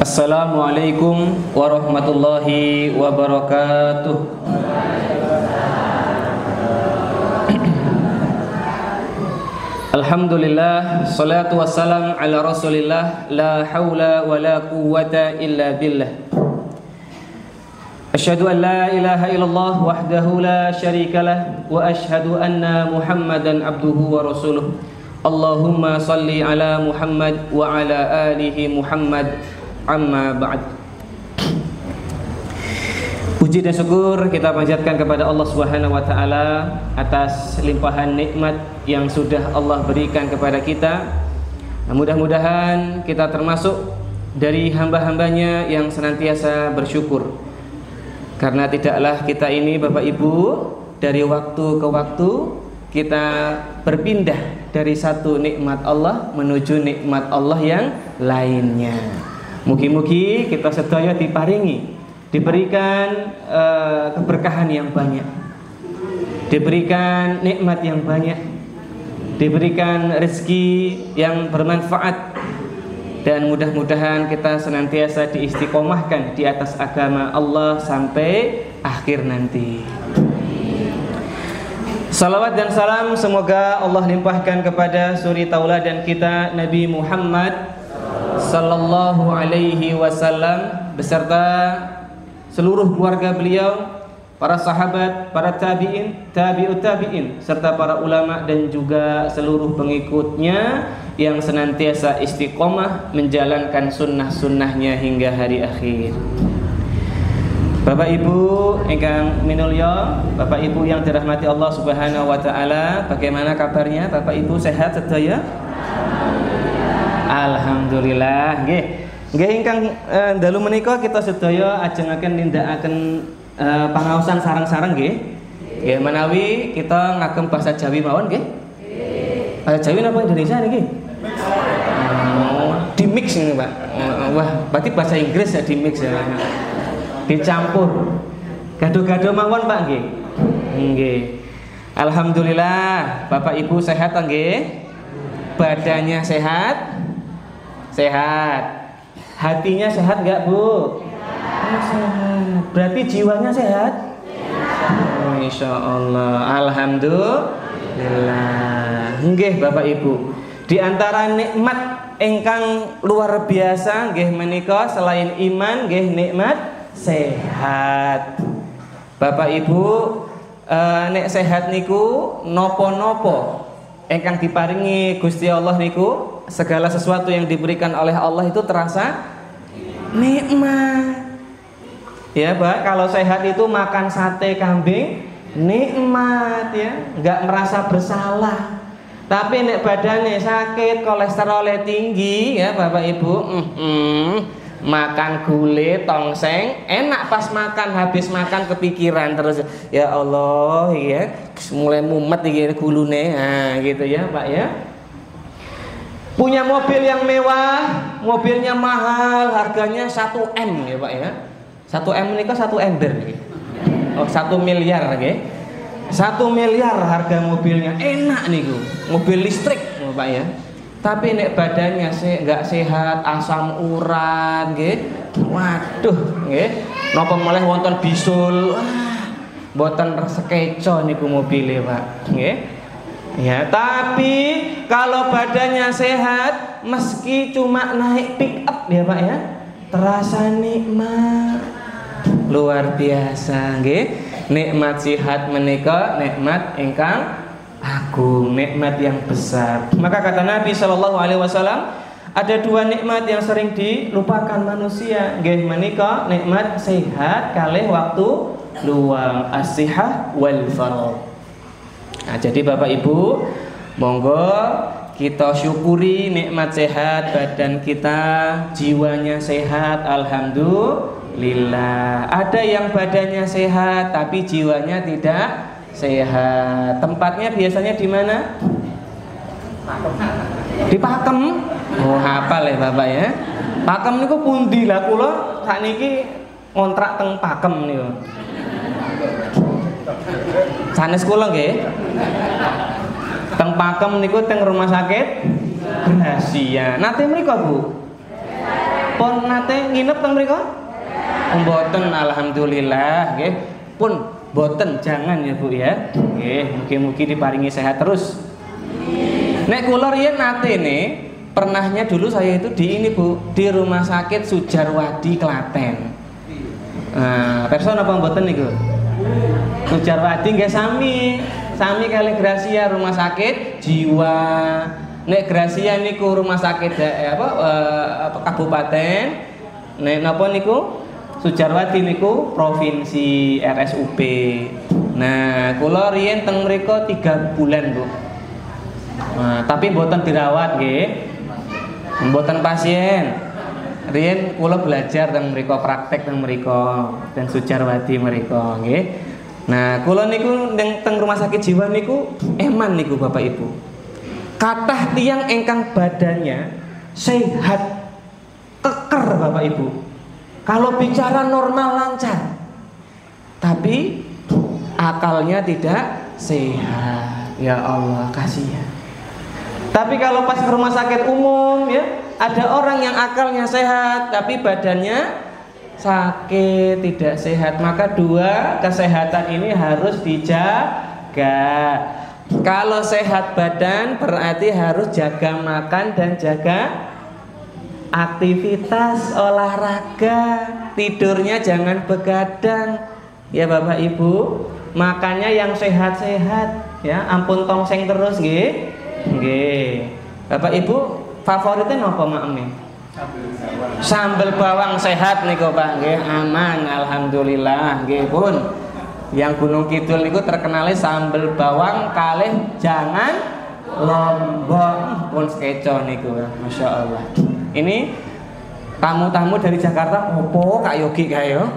Assalamualaikum warahmatullahi wabarakatuh. Alhamdulillah, salatu wassalam ala rasulillah, la hawla wa la quwwata illa billah. Asyhadu an la ilaha illallah wahdahu la syarikalah, wa asyhadu anna Muhammadan abduhu wa rasuluh. Allahumma salli ala Muhammad wa ala alihi Muhammad, amma ba'd. Puji dan syukur kita panjatkan kepada Allah Subhanahu wa taala atas limpahan nikmat yang sudah Allah berikan kepada kita. Mudah-mudahan kita termasuk dari hamba-hambanya yang senantiasa bersyukur. Karena tidaklah kita ini Bapak Ibu dari waktu ke waktu kita berpindah dari satu nikmat Allah menuju nikmat Allah yang lainnya. Mugi-mugi kita sedaya diparingi, diberikan keberkahan yang banyak, diberikan nikmat yang banyak, diberikan rezeki yang bermanfaat, dan mudah-mudahan kita senantiasa diistiqomahkan di atas agama Allah sampai akhir nanti. Salawat dan salam semoga Allah limpahkan kepada suri tauladan kita Nabi Muhammad sallallahu alaihi wasallam beserta seluruh keluarga beliau, para sahabat, para tabi'in, tabi'ut tabi'in, serta para ulama dan juga seluruh pengikutnya yang senantiasa istiqomah menjalankan sunnah-sunnahnya hingga hari akhir. Bapak Ibu ingkang minulya, Bapak Ibu yang dirahmati Allah Subhanahu wa taala, bagaimana kabarnya? Bapak Ibu sehat sedaya? Alhamdulillah. Nggih. Nggih ingkang dalu menika kita sedaya ajengaken nindakaken pangaosan sareng-sareng nggih. Nggih menawi kita ngagem bahasa Jawi mawon nggih. Bahasa Jawi napa Indonesia niki? Di mix ini, Pak. Wah, berarti bahasa Inggris ya di mix ya. Dicampur. Gado-gado mawon, Pak nggih. Nggih. Alhamdulillah, Bapak Ibu sehat nggih? Badannya sehat? Sehat. Hatinya sehat enggak, Bu? Sehat. Berarti jiwanya sehat? Oh, insya Allah. Alhamdulillah. Nggih Bapak Ibu. Di antara nikmat ingkang luar biasa nggih menika selain iman nggih nikmat sehat. Bapak Ibu, nek sehat niku nopo-nopo ingkang diparingi Gusti Allah niku, segala sesuatu yang diberikan oleh Allah itu terasa nikmat. Ya, Pak, kalau sehat itu makan sate kambing nikmat ya, nggak merasa bersalah. Tapi nek badannya sakit, kolesterolnya tinggi ya Bapak Ibu, makan gulai tongseng enak, pas makan habis makan kepikiran terus, ya Allah ya, mulai mumet iki gulune. Nah, gitu ya, Pak ya. Punya mobil yang mewah, mobilnya mahal, harganya 1 M ya Pak ya. 1 M ini kan 1 ember nih. Oh, 1 miliar nggih. 1 miliar harga mobilnya, enak nih Bu. Mobil listrik Pak ya. Tapi nek badannya nggak sehat, asam urat nggih. Waduh nggih. Napa malah wonten bisul. Wah, mboten sekeco niku mobile Pak nggih. Ya, tapi kalau badannya sehat, meski cuma naik pick up ya Pak ya, terasa nikmat luar biasa nggih. Nikmat sehat menika nikmat ingkang agung, nikmat yang besar. Maka kata Nabi sallallahu alaihi wasallam, ada 2 nikmat yang sering dilupakan manusia nggih menika nikmat sehat kalih waktu luang, as-sihah wal faragh. Nah, jadi Bapak Ibu, monggo kita syukuri nikmat sehat badan kita, jiwanya sehat, alhamdulillah. Ada yang badannya sehat tapi jiwanya tidak sehat. Tempatnya biasanya di mana? Di Pakem. Oh, hafal ya Bapak ya. Pakem niku pundi lah, kula sakniki ngontrak teng Pakem niku. Sanes kula nggih. Teng Pakem niku teng rumah sakit Gracia. Nate mriko, Bu? Pun nate nginep teng mriko? Mboten, alhamdulillah nggih. Pun boten, jangan ya Bu ya. Nggih, mugi-mugi diparingi sehat terus. Nek kula riyen nate nih, pernahnya dulu saya itu di ini Bu, di Rumah Sakit Sujarwadi Klaten. Nah, person apa mboten niku? Sujarwadi nggih sami kalih Gracia Rumah Sakit Jiwa. Nek Gracia niku rumah sakit kabupaten. Nek napa niku? Sujarwadi niku provinsi RSUP. Nah, kula riyen teng mriku 3 bulan, Bu. Nah, tapi mboten dirawat nggih. Mboten pasien. Riyen kula belajar teng mriku, praktek teng mriku, teng Sujarwadi mriku nggih. Nah, kula niku teng rumah sakit jiwa niku eman niku Bapak Ibu. Kathah tiyang ingkang badannya sehat, keker Bapak Ibu. Kalau bicara normal lancar, tapi akalnya tidak sehat. Ya Allah, kasihan. Tapi kalau pas ke rumah sakit umum ya, ada orang yang akalnya sehat tapi badannya sakit, tidak sehat. Maka dua kesehatan ini harus dijaga. Kalau sehat badan berarti harus jaga makan dan jaga aktivitas olahraga. Tidurnya jangan begadang ya Bapak Ibu. Makannya yang sehat-sehat ya, ampun tongseng terus nggih. Nggih. Bapak Ibu favoritnya napa makme? Sambel bawang sehat niku Pak nggih, aman alhamdulillah nggih pun. Yang Gunung Kidul niku terkenalnya sambel bawang kalih jangan lombok pun sekeco niku, Masya Allah. Ini tamu-tamu dari Jakarta, opo Kak Yogi kayo,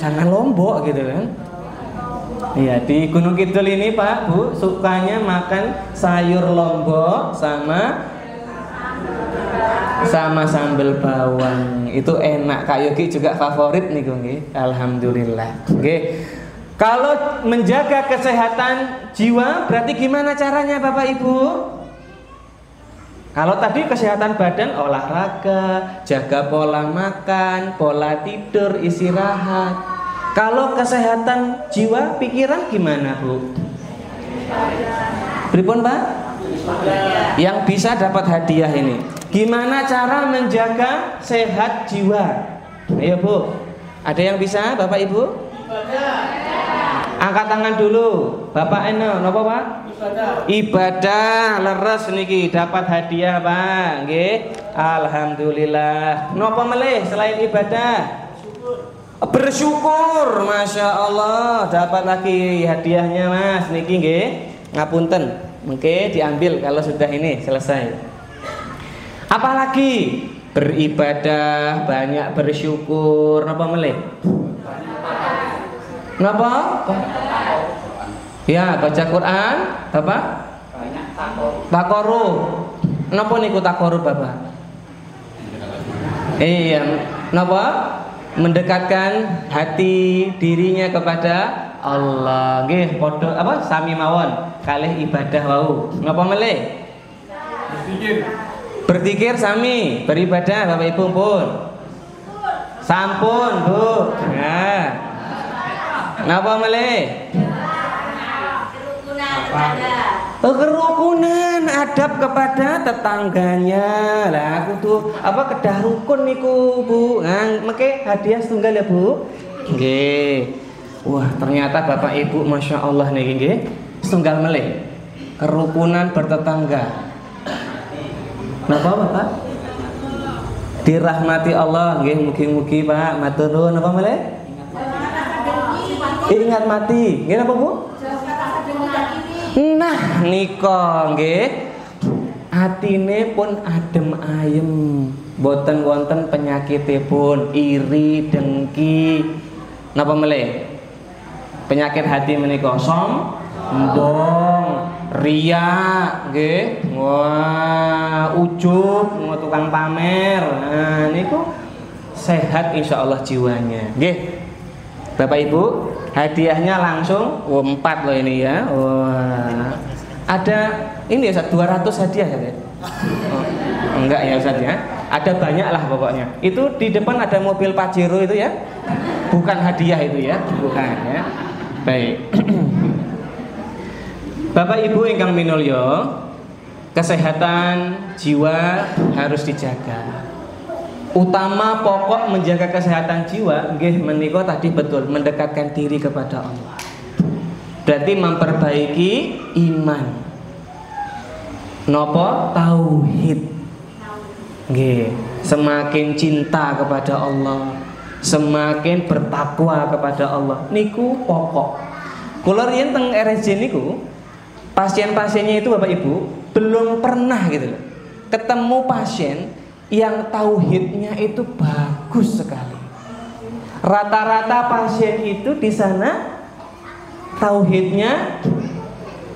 jangan lombok gitu kan. Iya, di Gunung Kidul ini Pak Bu sukanya makan sayur lombok sama sambal bawang. Itu enak. Kak Yogi juga favorit nih nggih. Alhamdulillah. Nggih. Kalau menjaga kesehatan jiwa berarti gimana caranya Bapak Ibu? Kalau tadi kesehatan badan olahraga, jaga pola makan, pola tidur, istirahat. Kalau kesehatan jiwa, pikiran gimana Bu? Pripun Pak? Yang bisa dapat hadiah ini. Gimana cara menjaga sehat jiwa? Ayo Bu. Ada yang bisa Bapak Ibu? Angkat tangan dulu. Bapak Eno, napa Pak? Ibadah leres niki dapat hadiah Pak. Nggih. Alhamdulillah. Napa melih selain ibadah? Bersyukur, Masya Allah. Dapat lagi hadiahnya Mas. Niki nggih. Ngapunten. Mungkin diambil kalau sudah ini selesai. Apalagi beribadah, banyak bersyukur. Napa melih? Napa? Ya, baca Quran, apa? Takorup. Napa niku takorup Bapak? Iya, napa? Mendekatkan hati dirinya kepada Allah. Nggih, padha apa? Sami mawon kalih ibadah wau. Napa melih? Berzikir sami, beribadah Bapak Ibu pun. Sampun, Bu. Nah. Napa melih? Kerukunan, adab kepada tetangganya. Lah aku tuh apa kedah rukun niku Bu. Nah, mengke hadiah setunggal ya Bu. Nggih. Wah, ternyata Bapak Ibu Masya Allah niki nggih. Setunggal melih. Kerukunan bertetangga. Napa Bapak? Dirahmati Allah nggih, mugi-mugi Pak. Matur nuwun napa melih? Ingat mati. Nggih napa Bu? Nah, nika nggih. Atine pun adem ayem. Boten wonten penyakitipun iri, dengki. Napa melih? Penyakit hati menika sombong, riya, nggih. Wah, ujub, tukang pamer. Nah, niku sehat insyaallah jiwanya. Nggih. Bapak Ibu, hadiahnya langsung 4 loh ini ya. Wah. Ada ini ya 200 hadiah ya. Oh, enggak ya Ustaz ya. Ada banyak lah pokoknya. Itu di depan ada mobil Pajero itu ya. Bukan hadiah itu ya, bukan ya. Baik. Bapak Ibu ingkang minulya, kesehatan jiwa harus dijaga. Utama pokok menjaga kesehatan jiwa nggih menika tadi betul mendekatkan diri kepada Allah. Berarti memperbaiki iman. Nopo tauhid. Nggih, semakin cinta kepada Allah, semakin bertakwa kepada Allah. Niku pokok. Kula riyen teng RSJ niku, pasien-pasiennya itu Bapak Ibu belum pernah gitu loh ketemu pasien yang tauhidnya itu bagus sekali. Rata-rata pasien itu di sana tauhidnya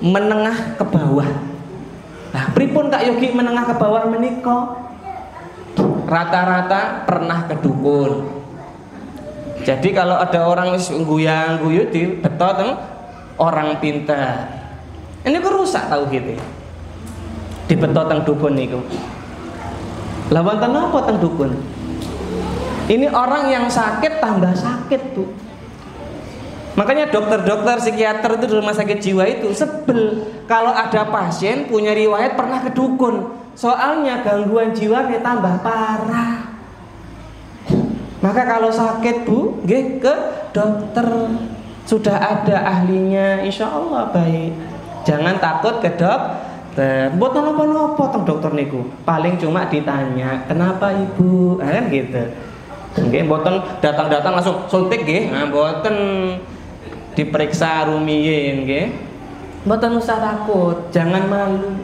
menengah ke bawah. Nah, pripun Kak Yogi menengah ke bawah menika? Rata-rata pernah ke dukun. Jadi kalau ada orang guyang-guyu di betot orang pintar. Ini kok rusak tauhidnya. Di betot teng dukun niku. Lah wonten napa teng dukun? Ini orang yang sakit tambah sakit, Bu. Makanya dokter-dokter psikiater itu di rumah sakit jiwa itu sebel kalau ada pasien punya riwayat pernah ke dukun. Soalnya gangguan jiwa tambah parah. Maka kalau sakit Bu, nggih ke dokter. Sudah ada ahlinya, insya Allah baik. Jangan takut ke dokter. Mboten napa-napa teng dokter niku. Paling cuma ditanya, "Kenapa Ibu?" Kan gitu. Nggih, mboten datang-datang langsung suntik nggih. Nah, mboten diperiksa rumiyin nggih. Mboten usah takut, jangan malu.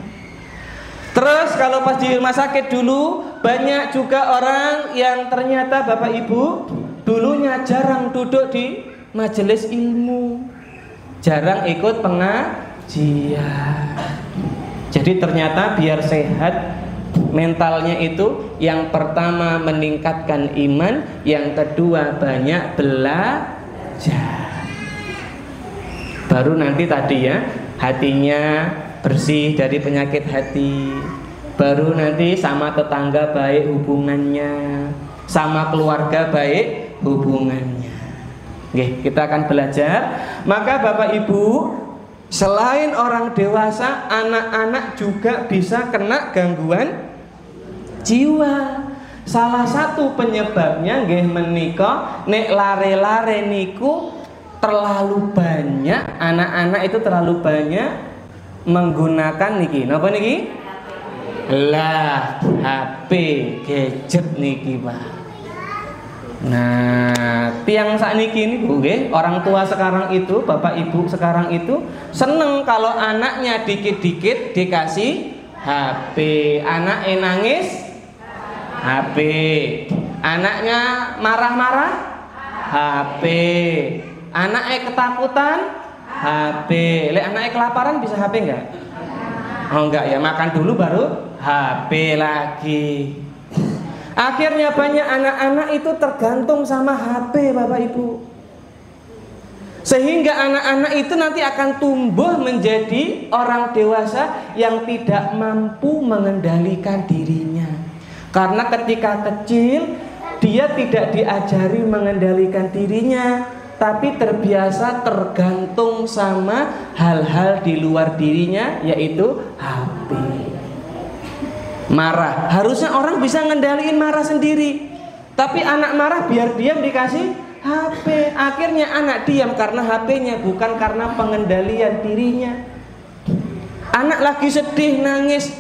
Terus kalau pas di rumah sakit dulu banyak juga orang yang ternyata Bapak Ibu dulunya jarang duduk di majelis ilmu, jarang ikut pengajian. Jadi ternyata biar sehat mentalnya itu yang pertama meningkatkan iman, yang kedua banyak belajar. Baru nanti tadi ya hatinya bersih dari penyakit hati. Baru nanti sama tetangga baik hubungannya, sama keluarga baik hubungannya. Oke, kita akan belajar. Maka Bapak Ibu, selain orang dewasa, anak-anak juga bisa kena gangguan jiwa. Salah satu penyebabnya nggih menika nek lare-lare niku terlalu banyak, anak-anak itu terlalu banyak menggunakan niki. Napa niki? Lah, HP, gadget niki, Pak. Nah, tiang sakniki niku nggih, orang tua sekarang itu, Bapak Ibu sekarang itu seneng kalau anaknya dikit-dikit dikasih HP. Anaknya nangis, HP. Anaknya marah-marah, HP. Anaknya ketakutan, HP. Lek anaknya kelaparan bisa HP enggak? Oh enggak ya, makan dulu baru HP lagi. Akhirnya banyak anak-anak itu tergantung sama HP Bapak Ibu. Sehingga anak-anak itu nanti akan tumbuh menjadi orang dewasa yang tidak mampu mengendalikan dirinya. Karena ketika kecil dia tidak diajari mengendalikan dirinya, tapi terbiasa tergantung sama hal-hal di luar dirinya, yaitu HP. Marah, harusnya orang bisa ngendaliin marah sendiri, tapi anak marah biar diam dikasih HP. Akhirnya anak diam karena HP-nya, bukan karena pengendalian dirinya. Anak lagi sedih, nangis,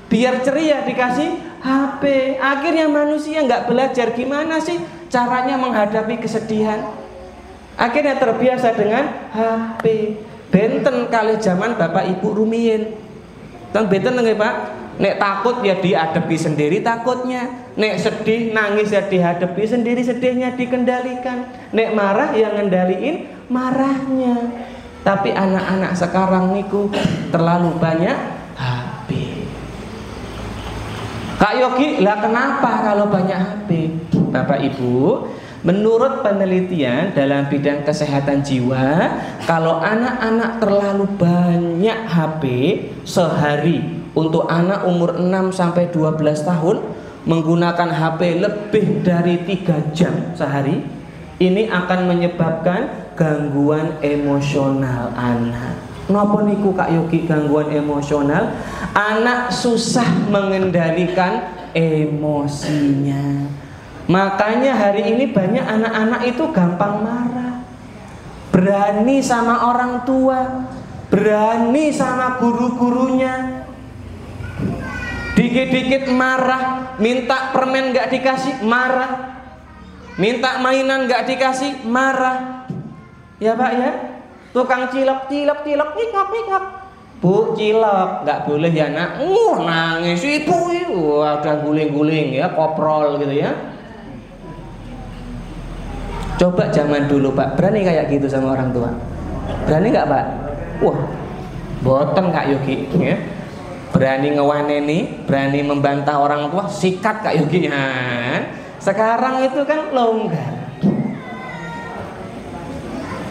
biar ceria dikasih HP. Akhirnya manusia nggak belajar gimana sih caranya menghadapi kesedihan. Akhirnya terbiasa dengan HP. Benten kali zaman Bapak Ibu rumiyin. Teng benten nggih Pak. Nek takut ya dihadapi sendiri takutnya. Nek sedih nangis ya dihadapi sendiri sedihnya, dikendalikan. Nek marah ya ngendaliin marahnya. Tapi anak-anak sekarang niku terlalu banyak HP. Kak Yogi, lah kenapa kalau banyak HP? Bapak Ibu, menurut penelitian dalam bidang kesehatan jiwa, kalau anak-anak terlalu banyak HP sehari untuk anak umur 6 sampai 12 tahun menggunakan HP lebih dari 3 jam sehari, ini akan menyebabkan gangguan emosional anak. Napa niku Kak Yogi gangguan emosional? Anak susah mengendalikan emosinya. Makanya hari ini banyak anak-anak itu gampang marah, berani sama orang tua, berani sama guru-gurunya. Dikit-dikit marah, minta permen gak dikasih, marah. Minta mainan gak dikasih, marah. Ya Pak ya, tukang cilok, ngikap. Bu, cilok gak boleh ya nak. Nangis ibu, udah guling-guling ya, koprol gitu ya. Coba zaman dulu Pak, berani kayak gitu sama orang tua? Berani nggak Pak? Wah, boten Kak Yogi ya. Berani ngewaneni, berani membantah orang tua, sikat Kak Yogi ya. Sekarang itu kan longgar.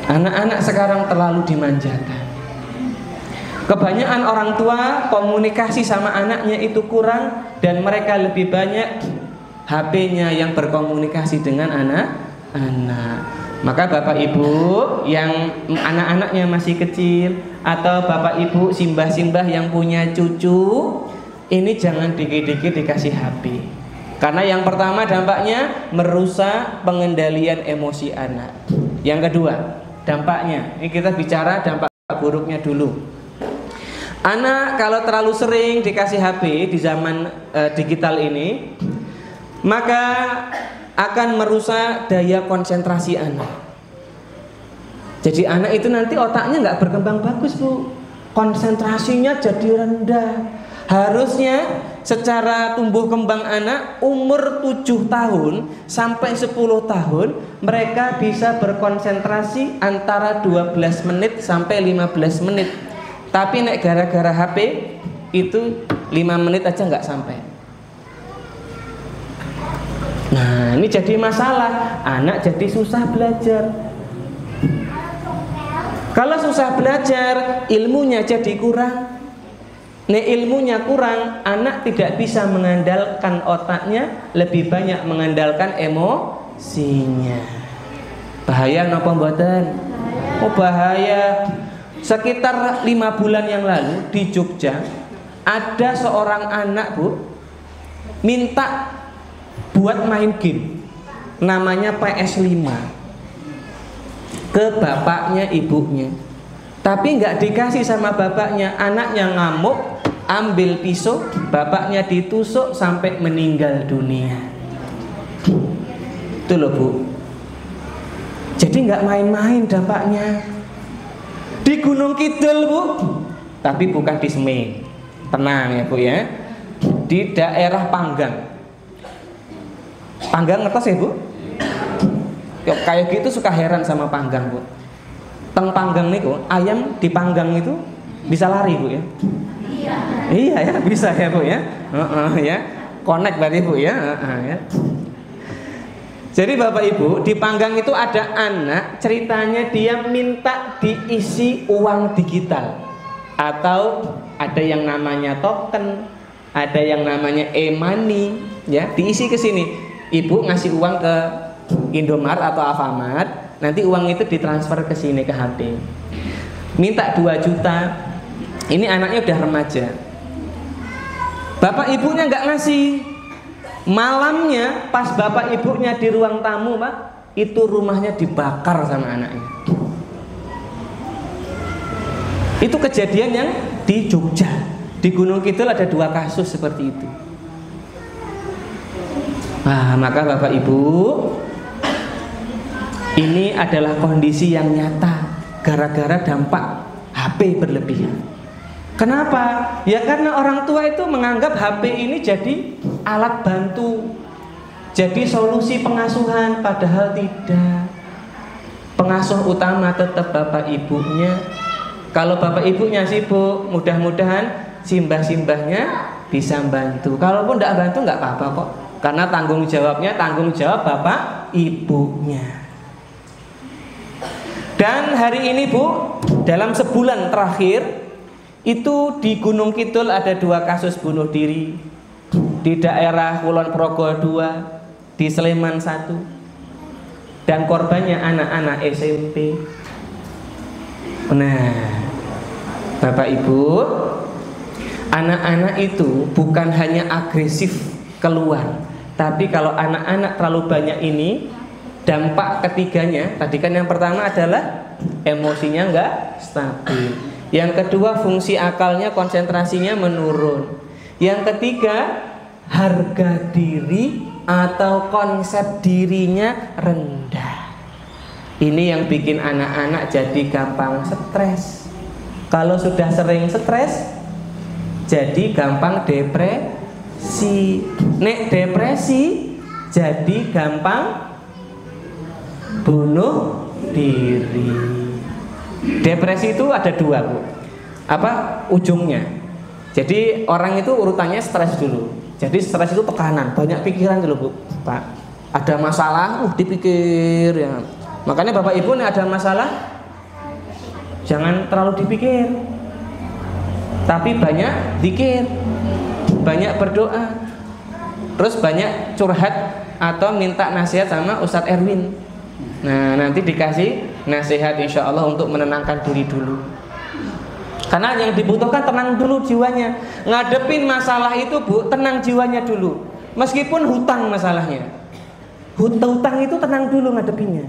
Anak-anak sekarang terlalu dimanjakan. Kebanyakan orang tua komunikasi sama anaknya itu kurang, dan mereka lebih banyak HP-nya yang berkomunikasi dengan anak. Maka bapak ibu yang anak-anaknya masih kecil, atau bapak ibu simbah-simbah yang punya cucu, ini jangan dikit-dikit dikasih HP. Karena yang pertama dampaknya merusak pengendalian emosi anak. Yang kedua dampaknya, ini kita bicara dampak buruknya dulu. Anak kalau terlalu sering dikasih HP di zaman digital ini, maka akan merusak daya konsentrasi anak. Jadi anak itu nanti otaknya nggak berkembang bagus Bu, konsentrasinya jadi rendah. Harusnya secara tumbuh kembang anak umur 7 tahun sampai 10 tahun mereka bisa berkonsentrasi antara 12 menit sampai 15 menit. Tapi nek gara-gara HP itu 5 menit aja nggak sampai. Nah ini jadi masalah, anak jadi susah belajar. Kalau susah belajar, ilmunya jadi kurang. Nek ilmunya kurang, anak tidak bisa mengandalkan otaknya, lebih banyak mengandalkan emosinya. Bahaya napa mboten? Oh bahaya. Sekitar 5 bulan yang lalu di Jogja ada seorang anak Bu minta buat main game namanya PS5 ke bapaknya ibunya, tapi nggak dikasih sama bapaknya. Anaknya ngamuk, ambil pisau, bapaknya ditusuk sampai meninggal dunia. Itu loh Bu. Jadi nggak main-main dampaknya. Di Gunung Kidul Bu, tapi bukan di Seming, tenang ya Bu ya, di daerah Panggang. Panggang ngertos ya Bu? Kayak gitu suka heran sama Panggang Bu. Teng Panggang niku ayam dipanggang itu bisa lari Bu ya? Iya ya, bisa ya Bu ya. Ya. Connect berarti Bu ya. Ya. Jadi Bapak Ibu, di Panggang itu ada anak, ceritanya dia minta diisi uang digital, atau ada yang namanya token, ada yang namanya e-money, ya, diisi ke sini. Ibu ngasih uang ke Indomaret atau Alfamart, nanti uang itu ditransfer ke sini ke HP. Minta 2 juta. Ini anaknya udah remaja. Bapak ibunya nggak ngasih. Malamnya pas bapak ibunya di ruang tamu Pak, itu rumahnya dibakar sama anaknya. Itu kejadian yang di Jogja. Di Gunung Kidul ada 2 kasus seperti itu. Nah, maka Bapak Ibu, ini adalah kondisi yang nyata gara-gara dampak HP berlebihan. Kenapa? Ya karena orang tua itu menganggap HP ini jadi alat bantu, jadi solusi pengasuhan, padahal tidak. Pengasuh utama tetap bapak ibunya. Kalau bapak ibunya sibuk, mudah-mudahan simbah-simbahnya bisa bantu. Kalaupun tidak bantu nggak apa-apa kok, karena tanggung jawabnya tanggung jawab bapak ibunya. Dan hari ini Bu, dalam sebulan terakhir Itu di Gunung Kidul ada 2 kasus bunuh diri, di daerah Kulon Progo 2, di Sleman 1, dan korbannya anak-anak SMP. Nah, Bapak Ibu, anak-anak itu bukan hanya agresif keluar, tapi kalau anak-anak terlalu banyak ini, dampak ketiganya, tadi kan yang pertama adalah emosinya nggak stabil, yang kedua fungsi akalnya, konsentrasinya menurun, yang ketiga harga diri atau konsep dirinya rendah. Ini yang bikin anak-anak jadi gampang stres. Kalau sudah sering stres, jadi gampang depresi. Nek depresi, jadi gampang bunuh diri. Depresi itu ada 2, Bu. Apa ujungnya? Jadi orang itu urutannya stres dulu. Jadi stres itu tekanan, banyak pikiran dulu, Bu. Pak, ada masalah, dipikir ya. Makanya Bapak Ibu nih ada masalah, jangan terlalu dipikir, tapi banyak zikir, banyak berdoa, terus banyak curhat atau minta nasihat sama Ustadz Erwin. Nah, nanti dikasih nasihat insya Allah untuk menenangkan diri dulu. Karena yang dibutuhkan tenang dulu jiwanya. Ngadepin masalah itu, Bu, tenang jiwanya dulu. Meskipun hutang masalahnya, hutang itu tenang dulu ngadepinnya.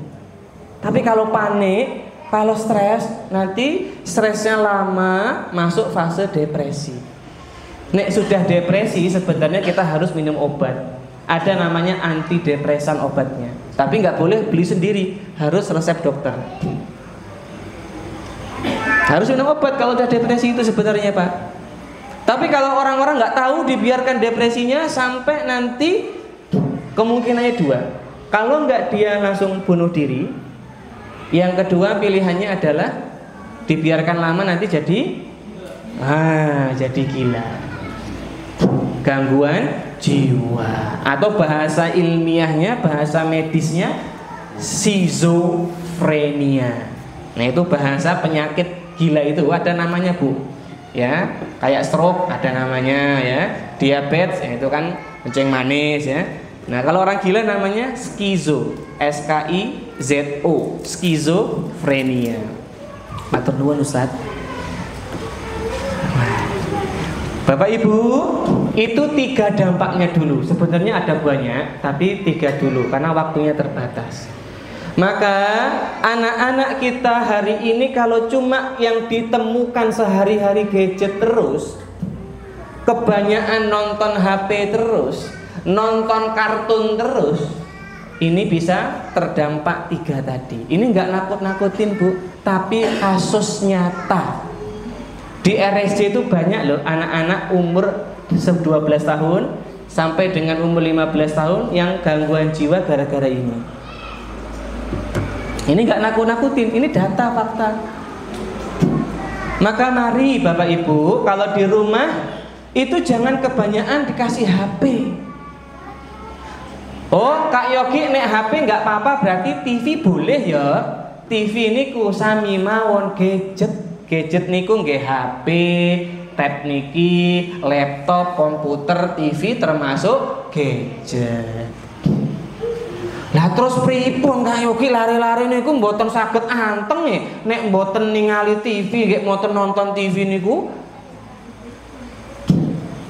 Tapi kalau panik, kalau stres, nanti stresnya lama, masuk fase depresi. Nek sudah depresi, sebenarnya kita harus minum obat. Ada namanya antidepresan obatnya. Tapi nggak boleh beli sendiri, harus resep dokter. Harus minum obat kalau udah depresi itu sebenarnya, Pak. Tapi kalau orang-orang nggak tahu, dibiarkan depresinya sampai nanti kemungkinannya 2. Kalau nggak dia langsung bunuh diri. Yang kedua pilihannya adalah dibiarkan lama nanti jadi gila, gangguan jiwa, atau bahasa ilmiahnya, bahasa medisnya skizofrenia. Nah, itu bahasa penyakit gila itu ada namanya, Bu. Ya, kayak stroke ada namanya ya, diabetes itu kan kencing manis ya. Nah, kalau orang gila namanya skizo, SKIZO, skizofrenia. Matur nuwun Ustaz. Bapak Ibu, itu 3 dampaknya dulu. Sebenarnya ada banyak, tapi 3 dulu karena waktunya terbatas. Maka anak-anak kita hari ini kalau cuma yang ditemukan sehari-hari gadget terus, kebanyakan nonton HP terus, nonton kartun terus, ini bisa terdampak 3 tadi. Ini nggak nakut-nakutin, Bu, tapi kasus nyata. Di RSJ itu banyak loh anak-anak umur 12 tahun sampai dengan umur 15 tahun yang gangguan jiwa gara-gara ini. Ini nggak nakut-nakutin, ini data fakta. Maka mari Bapak Ibu, kalau di rumah itu jangan kebanyakan dikasih HP. Oh, Kak Yogi nek HP nggak apa-apa, berarti TV boleh ya. TV ini ku sami mawon gadget. Gadget niku nggih HP, tab niki, laptop, komputer, TV termasuk gadget. Lah terus pripun Kak Yogi lari-lari niku mboten saged anteng nggih nek mboten ningali TV nggih mboten nonton TV niku.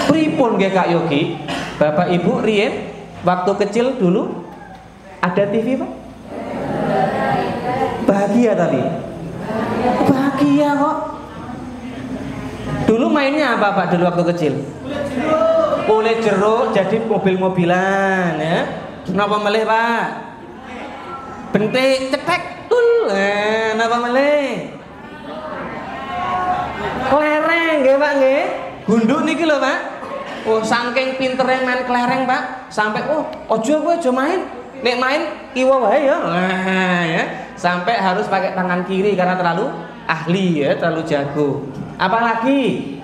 Pripun nggih Kak Yogi? Bapak Ibu riyen waktu kecil dulu ada TV, Pak? Bahagia tadi. Bahagia kok. Dulu mainnya apa Pak dulu waktu kecil? Kulit jeruk jadi mobil-mobilan ya. Napa melih Pak? Bentik cetek tul. Napa melih? Kelereng nggih Pak nggih. Gunduk niki lho Pak. Oh saking pintere main kelereng Pak, sampai ojo kowe aja main. Nek main kiwa wae ya. Nah, ya. Sampai harus pakai tangan kiri karena terlalu ahli ya, terlalu jago. Apalagi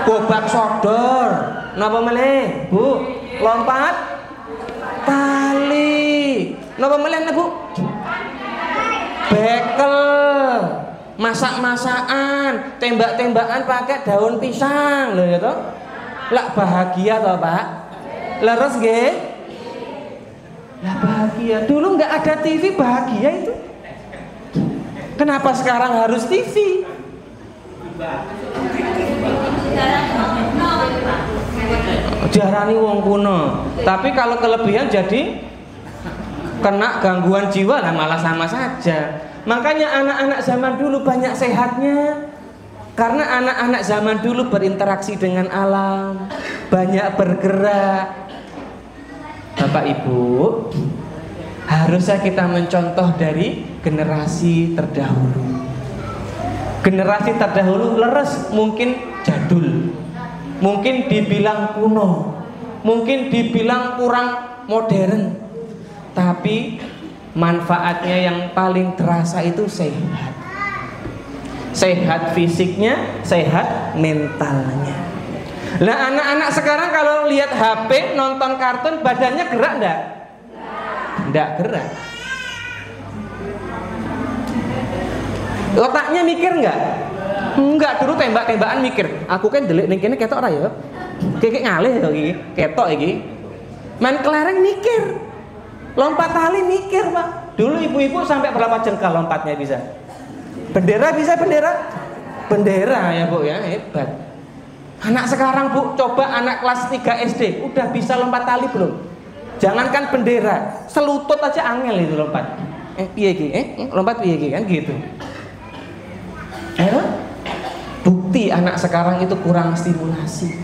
gobak sodor. Napa meleh, Bu? Lompat tali. Napa meleh, Bu? Bekel. masak-masakan, tembak-tembakan pakai daun pisang loh ya toh. Lah bahagia toh Pak? Leres nggih? Lah bahagia. Dulu nggak ada TV bahagia itu. Kenapa sekarang harus TV? Diarani wong kuno. Tapi kalau kelebihan jadi kena gangguan jiwa, lah malah sama saja. Makanya anak-anak zaman dulu banyak sehatnya. Karena anak-anak zaman dulu berinteraksi dengan alam, banyak bergerak. Bapak Ibu, harusnya kita mencontoh dari generasi terdahulu. Generasi terdahulu leres, mungkin jadul, mungkin dibilang kuno, mungkin dibilang kurang modern, tapi manfaatnya yang paling terasa itu sehat. Sehat fisiknya, sehat mentalnya. Nah anak-anak sekarang kalau lihat HP, nonton kartun, badannya gerak enggak? Enggak gerak. Otaknya mikir enggak? Enggak, dulu tembak-tembakan mikir. Aku kan delik ning kene ketok ora ya? Kekek ngalih ya iki, ketok iki. Main kelereng mikir. Lompat tali mikir, Pak. Dulu ibu-ibu sampai berapa jengkal lompatnya bisa? Bendera bisa bendera? Bendera ya Bu ya, hebat. Anak sekarang Bu, coba anak kelas 3 SD udah bisa lompat tali belum? Jangankan bendera, selutut aja angel itu lompat. Piye iki? Lompat piye iki kan gitu. Bukti anak sekarang itu kurang stimulasi.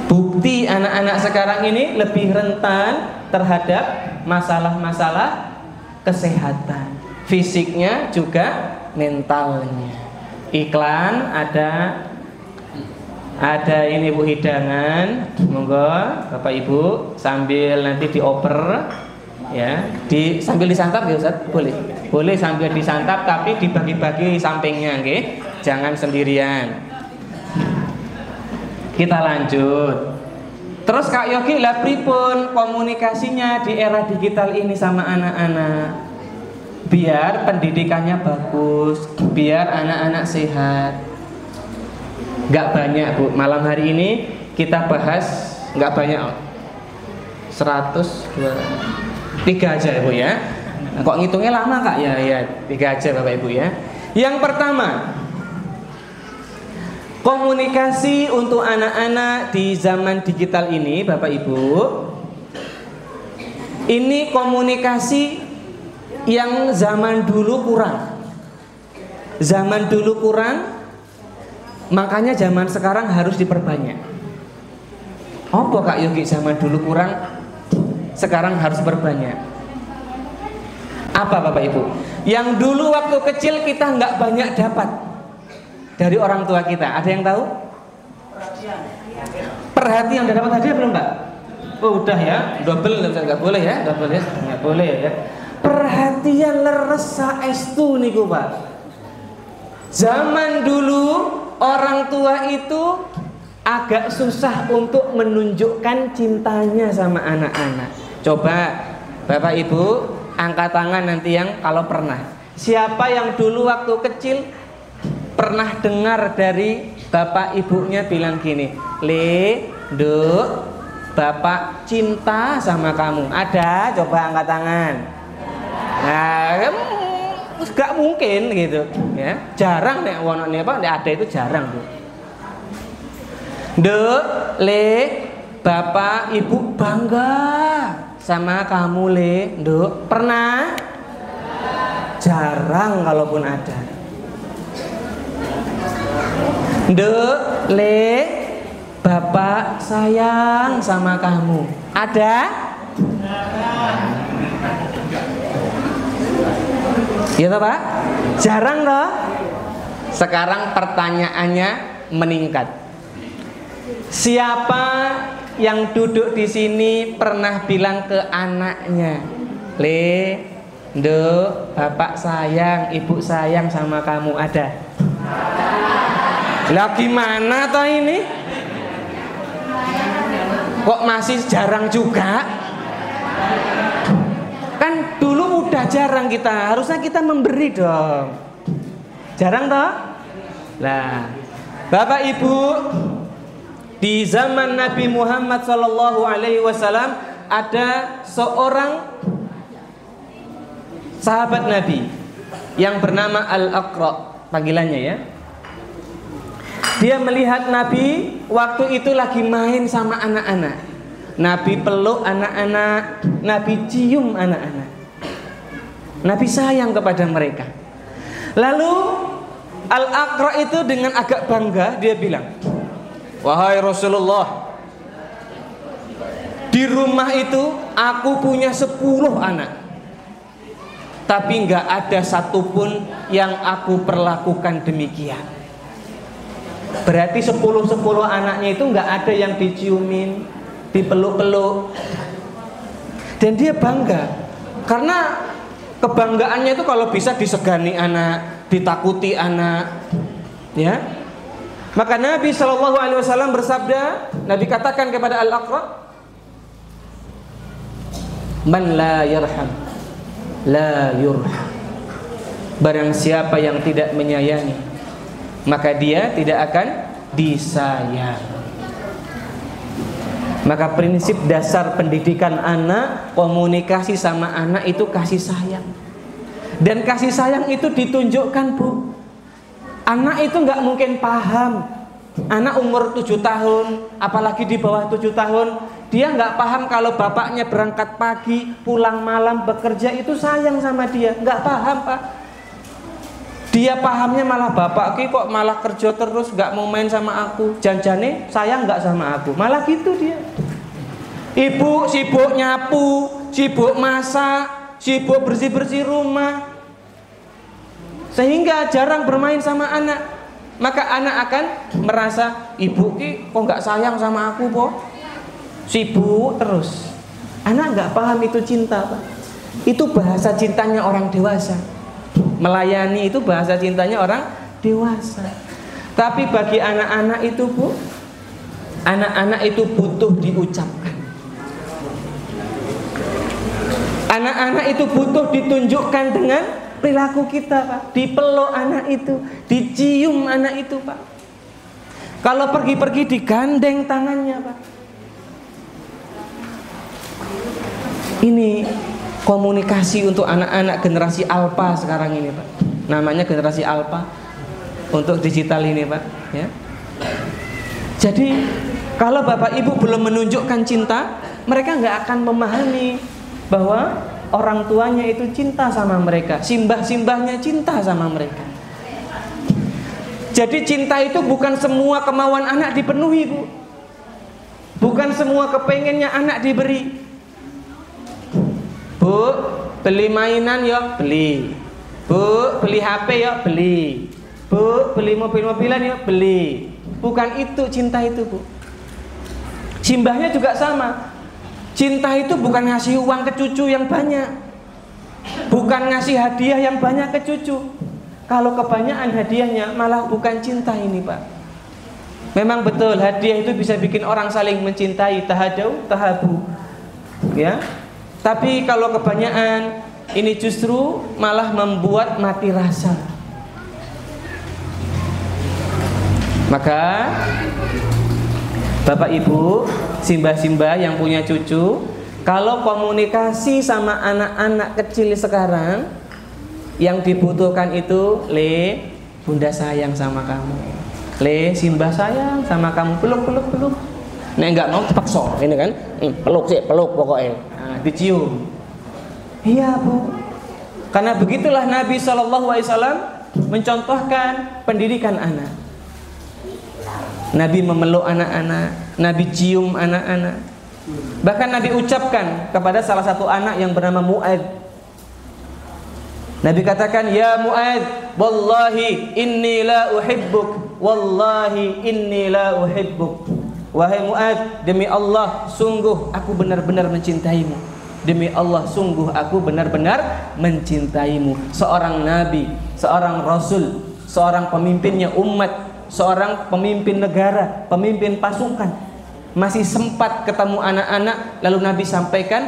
Bukti anak-anak sekarang ini lebih rentan terhadap masalah-masalah kesehatan, fisiknya juga mentalnya. Iklan ada ini Bu, hidangan, monggo Bapak Ibu sambil nanti dioper ya, sambil disantap ya Ustaz, boleh sambil disantap tapi dibagi-bagi sampingnya nggih, jangan sendirian. Kita lanjut. Terus Kak Yogi lah pripun komunikasinya di era digital ini sama anak-anak? Biar pendidikannya bagus, biar anak-anak sehat. Gak banyak Bu, malam hari ini kita bahas gak banyak, 3 aja ya Bu ya. Kok ngitungnya lama Kak? Ya 3 aja Bapak Ibu ya. Yang pertama, komunikasi untuk anak-anak di zaman digital ini Bapak Ibu, ini komunikasi yang zaman dulu kurang. Zaman dulu kurang, makanya zaman sekarang harus diperbanyak. Apa Kak Yogi zaman dulu kurang, sekarang harus perbanyak? Apa Bapak Ibu? Yang dulu waktu kecil kita nggak banyak dapat dari orang tua kita. Ada yang tahu? Perhatian. Udah dapat hadiah belum Pak? Oh udah ya, double nggak boleh ya, double ya, nggak boleh ya. Perhatian leres saestu niku Pak. Zaman dulu orang tua itu agak susah untuk menunjukkan cintanya sama anak-anak. Coba Bapak Ibu angkat tangan nanti yang kalau pernah. Siapa yang dulu waktu kecil pernah dengar dari bapak ibunya bilang gini, Le, Duk, bapak cinta sama kamu? Ada? Coba angkat tangan. Nah, gak mungkin gitu ya. Jarang nek wonone apa nek ada itu jarang Bu. Duk, Le, bapak ibu bangga sama kamu Le, Duk. Pernah? Jarang kalaupun ada. Duk, Le, bapak sayang sama kamu. Ada? Iya toh Pak? Jarang loh. Sekarang pertanyaannya meningkat. Siapa yang duduk di sini pernah bilang ke anaknya, Le, Nduk, bapak sayang, ibu sayang sama kamu? Ada? Lah gimana toh ini? Kok masih jarang juga? Kan dulu udah jarang kita, harusnya kita memberi dong. Jarang toh? Nah, Bapak Ibu, di zaman Nabi Muhammad SAW ada seorang sahabat Nabi yang bernama Al-Aqra, panggilannya ya. Dia melihat Nabi waktu itu lagi main sama anak-anak. Nabi peluk anak-anak, Nabi cium anak-anak. Nabi sayang kepada mereka. Lalu Al-Aqra itu dengan agak bangga dia bilang, "Wahai Rasulullah, di rumah itu aku punya 10 anak, tapi nggak ada satupun yang aku perlakukan demikian." Berarti 10 anaknya itu nggak ada yang diciumin, dipeluk-peluk. Dan dia bangga karena kebanggaannya itu kalau bisa disegani anak, ditakuti anak, ya. Maka Nabi SAW bersabda, Nabi katakan kepada Al-Aqra, "Man la yarham la yurham." Barang siapa yang tidak menyayangi, maka dia tidak akan disayang. Maka prinsip dasar pendidikan anak, komunikasi sama anak itu kasih sayang. Dan kasih sayang itu ditunjukkan, Bu. Anak itu nggak mungkin paham. Anak umur 7 tahun, apalagi di bawah 7 tahun, dia nggak paham kalau bapaknya berangkat pagi, pulang malam bekerja itu sayang sama dia. Nggak paham, Pak. Dia pahamnya malah bapak kok malah kerja terus, nggak mau main sama aku. Janjane sayang nggak sama aku, malah gitu dia. Ibu sibuk nyapu, sibuk masak, sibuk bersih-bersih rumah, sehingga jarang bermain sama anak. Maka anak akan merasa, ibu kok nggak sayang sama aku, po. Sibuk terus. Anak nggak paham itu cinta, Pak. Itu bahasa cintanya orang dewasa. Melayani itu bahasa cintanya orang dewasa. Tapi bagi anak-anak itu, Bu, anak-anak itu butuh diucapkan. Anak-anak itu butuh ditunjukkan dengan perilaku kita, Pak. Dipeluk anak itu, dicium anak itu, Pak. Kalau pergi-pergi digandeng tangannya, Pak. Ini komunikasi untuk anak-anak generasi alpha sekarang ini, Pak. Namanya generasi alpha untuk digital ini, Pak, ya. Jadi kalau Bapak Ibu belum menunjukkan cinta, mereka nggak akan memahami bahwa orang tuanya itu cinta sama mereka, simbah-simbahnya cinta sama mereka. Jadi cinta itu bukan semua kemauan anak dipenuhi, Bu. Bukan semua kepengennya anak diberi. Bu, beli mainan yuk, beli. Bu, beli HP yuk, beli. Bu, beli mobil-mobilan yuk, beli. Bukan itu cinta itu, Bu. Simbahnya juga sama. Cinta itu bukan ngasih uang ke cucu yang banyak, bukan ngasih hadiah yang banyak ke cucu. Kalau kebanyakan hadiahnya malah bukan cinta ini, Pak. Memang betul hadiah itu bisa bikin orang saling mencintai, tahadau, tahabu, ya. Tapi kalau kebanyakan ini justru malah membuat mati rasa. Maka Bapak Ibu, simbah-simbah yang punya cucu, kalau komunikasi sama anak-anak kecil sekarang, yang dibutuhkan itu, Le, bunda sayang sama kamu. Le, simbah sayang sama kamu, peluk. Nek enggak mau dipaksa, ini kan, peluk sih, peluk pokoknya. Nah, dicium. Iya, Bu. Karena begitulah Nabi SAW mencontohkan pendidikan anak. Nabi memeluk anak-anak, Nabi cium anak-anak. Bahkan Nabi ucapkan kepada salah satu anak yang bernama Mu'adz. Nabi katakan, "Ya Mu'adz, wallahi inni la uhibbuk, wallahi inni la uhibbuk." Wahai Mu'adz, demi Allah, sungguh aku benar-benar mencintaimu. Demi Allah, sungguh aku benar-benar mencintaimu. Seorang nabi, seorang rasul, seorang pemimpinnya umat, seorang pemimpin negara, pemimpin pasukan, masih sempat ketemu anak-anak, lalu Nabi sampaikan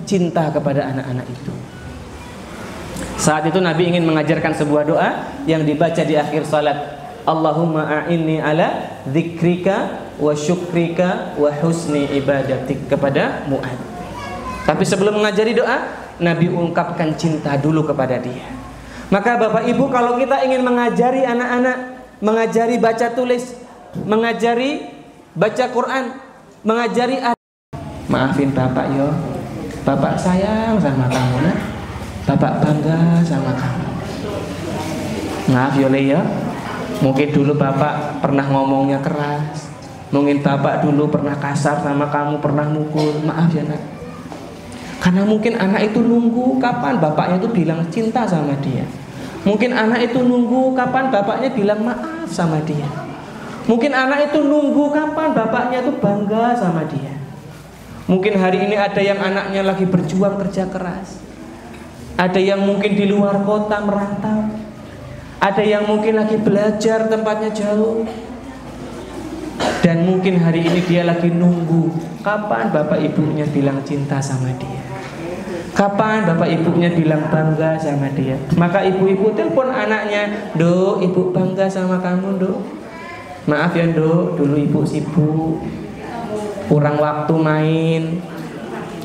cinta kepada anak-anak itu. Saat itu Nabi ingin mengajarkan sebuah doa yang dibaca di akhir salat. Allahumma a'inni ala dzikrika wa syukrika wa husni ibadatik, kepada Mu'adz. Tapi sebelum mengajari doa, Nabi ungkapkan cinta dulu kepada dia. Maka Bapak Ibu, kalau kita ingin mengajari anak-anak, mengajari baca tulis, mengajari baca Quran, mengajari maafin Bapak yo, Bapak sayang sama kamu nah. Bapak bangga sama kamu. Maaf ya Le ya. Mungkin dulu Bapak pernah ngomongnya keras. Mungkin Bapak dulu pernah kasar sama kamu, pernah mukul. Maaf ya nak. Karena mungkin anak itu nunggu kapan bapaknya itu bilang cinta sama dia. Mungkin anak itu nunggu kapan bapaknya bilang maaf sama dia. Mungkin anak itu nunggu kapan bapaknya itu bangga sama dia. Mungkin hari ini ada yang anaknya lagi berjuang kerja keras. Ada yang mungkin di luar kota merantau. Ada yang mungkin lagi belajar tempatnya jauh. Dan mungkin hari ini dia lagi nunggu kapan bapak ibunya bilang cinta sama dia, kapan bapak ibunya bilang bangga sama dia. Maka ibu-ibu telepon anaknya, "Dok, ibu bangga sama kamu, Dok. Maaf ya, Dok, dulu ibu sibuk, kurang waktu main.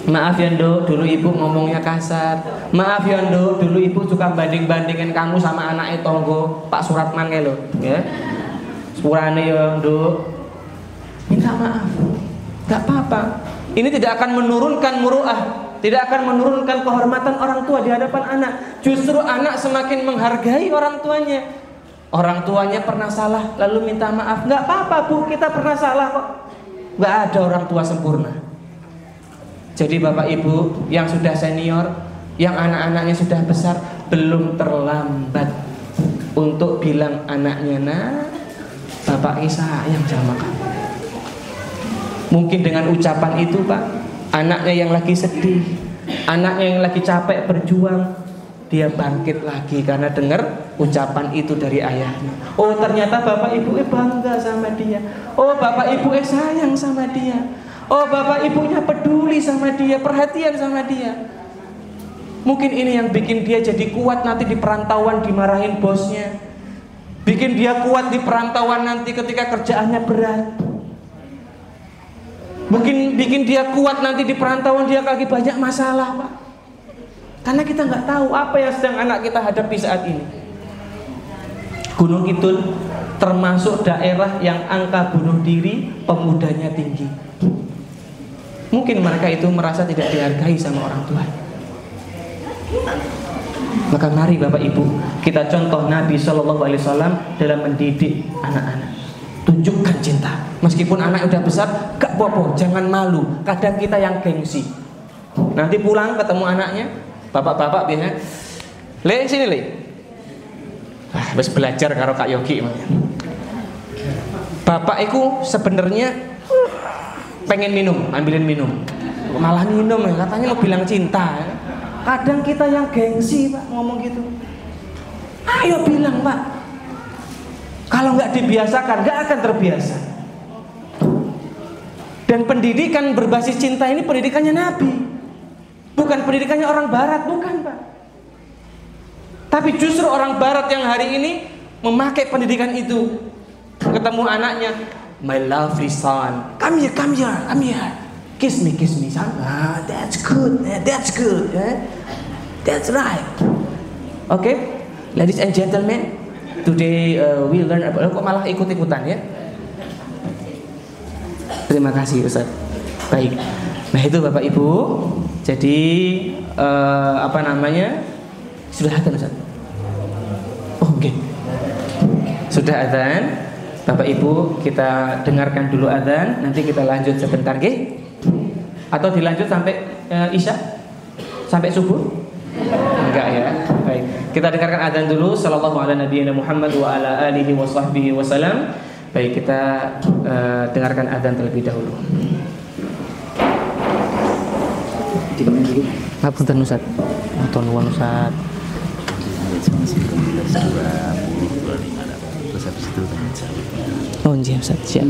Maaf ya, Dok, dulu ibu ngomongnya kasar. Maaf ya, Dok, dulu ibu suka banding-bandingin kamu sama anak tonggo Pak Suratman lo, ya. Sepurane ya, Dok. Minta maaf. Gak apa-apa. Ini tidak akan menurunkan muruah, tidak akan menurunkan kehormatan orang tua di hadapan anak. Justru anak semakin menghargai orang tuanya. Orang tuanya pernah salah lalu minta maaf. Gak apa-apa, Bu, kita pernah salah kok. Gak ada orang tua sempurna. Jadi Bapak Ibu yang sudah senior, yang anak-anaknya sudah besar, belum terlambat untuk bilang anaknya, "Nah, Bapak sayang sama kamu." Mungkin dengan ucapan itu Pak, anaknya yang lagi sedih, anaknya yang lagi capek berjuang, dia bangkit lagi karena dengar ucapan itu dari ayahnya. Oh, ternyata Bapak Ibu bangga sama dia. Oh, Bapak Ibu sayang sama dia. Oh, bapak ibunya peduli sama dia, perhatian sama dia. Mungkin ini yang bikin dia jadi kuat nanti di perantauan dimarahin bosnya. Bikin dia kuat di perantauan nanti ketika kerjaannya berat. Mungkin bikin dia kuat nanti di perantauan dia lagi banyak masalah, Pak. Karena kita nggak tahu apa yang sedang anak kita hadapi saat ini. Gunung Kidul termasuk daerah yang angka bunuh diri pemudanya tinggi. Mungkin mereka itu merasa tidak dihargai sama orang tua. Maka mari Bapak Ibu kita contoh Nabi SAW dalam mendidik anak-anak. Tunjukkan cinta. Meskipun anak udah besar, gak apa-apa, jangan malu. Kadang kita yang gengsi. Nanti pulang ketemu anaknya, bapak-bapak biasanya, "Le, sini Le." Habis belajar karo Kak Yogi. Bapak itu sebenarnya pengen minum, ambilin minum, malah minum ya, katanya mau bilang cinta. Kadang kita yang gengsi Pak ngomong gitu. Ayo bilang Pak. Kalau nggak dibiasakan, nggak akan terbiasa. Dan pendidikan berbasis cinta ini pendidikannya Nabi, bukan pendidikannya orang Barat, bukan Pak. Tapi justru orang Barat yang hari ini memakai pendidikan itu. Ketemu anaknya, "My lovely son, come here, come here, come here. Kiss me, son. Ah, that's good, that's right. Okay, ladies and gentlemen, today we learn about." Kok malah ikut-ikutan ya? Terima kasih Ustaz. Baik. Nah itu Bapak Ibu. Jadi apa namanya? Sudah adzan Ustaz? Oh, oke. Sudah adzan. Bapak Ibu kita dengarkan dulu adzan, nanti kita lanjut sebentar, nggih? Atau dilanjut sampai Isya? Sampai subuh? Enggak ya. Baik. Kita dengarkan adzan dulu. Shallallahu ala nabiyina Muhammad wa ala alihi wa sahbihi wasallam. Baik, kita dengarkan adzan terlebih dahulu. Di mana dulu? Ngapunten Ustaz. Matur nuwun Ustaz. Terus habis itu oh iya Ustaz, siap.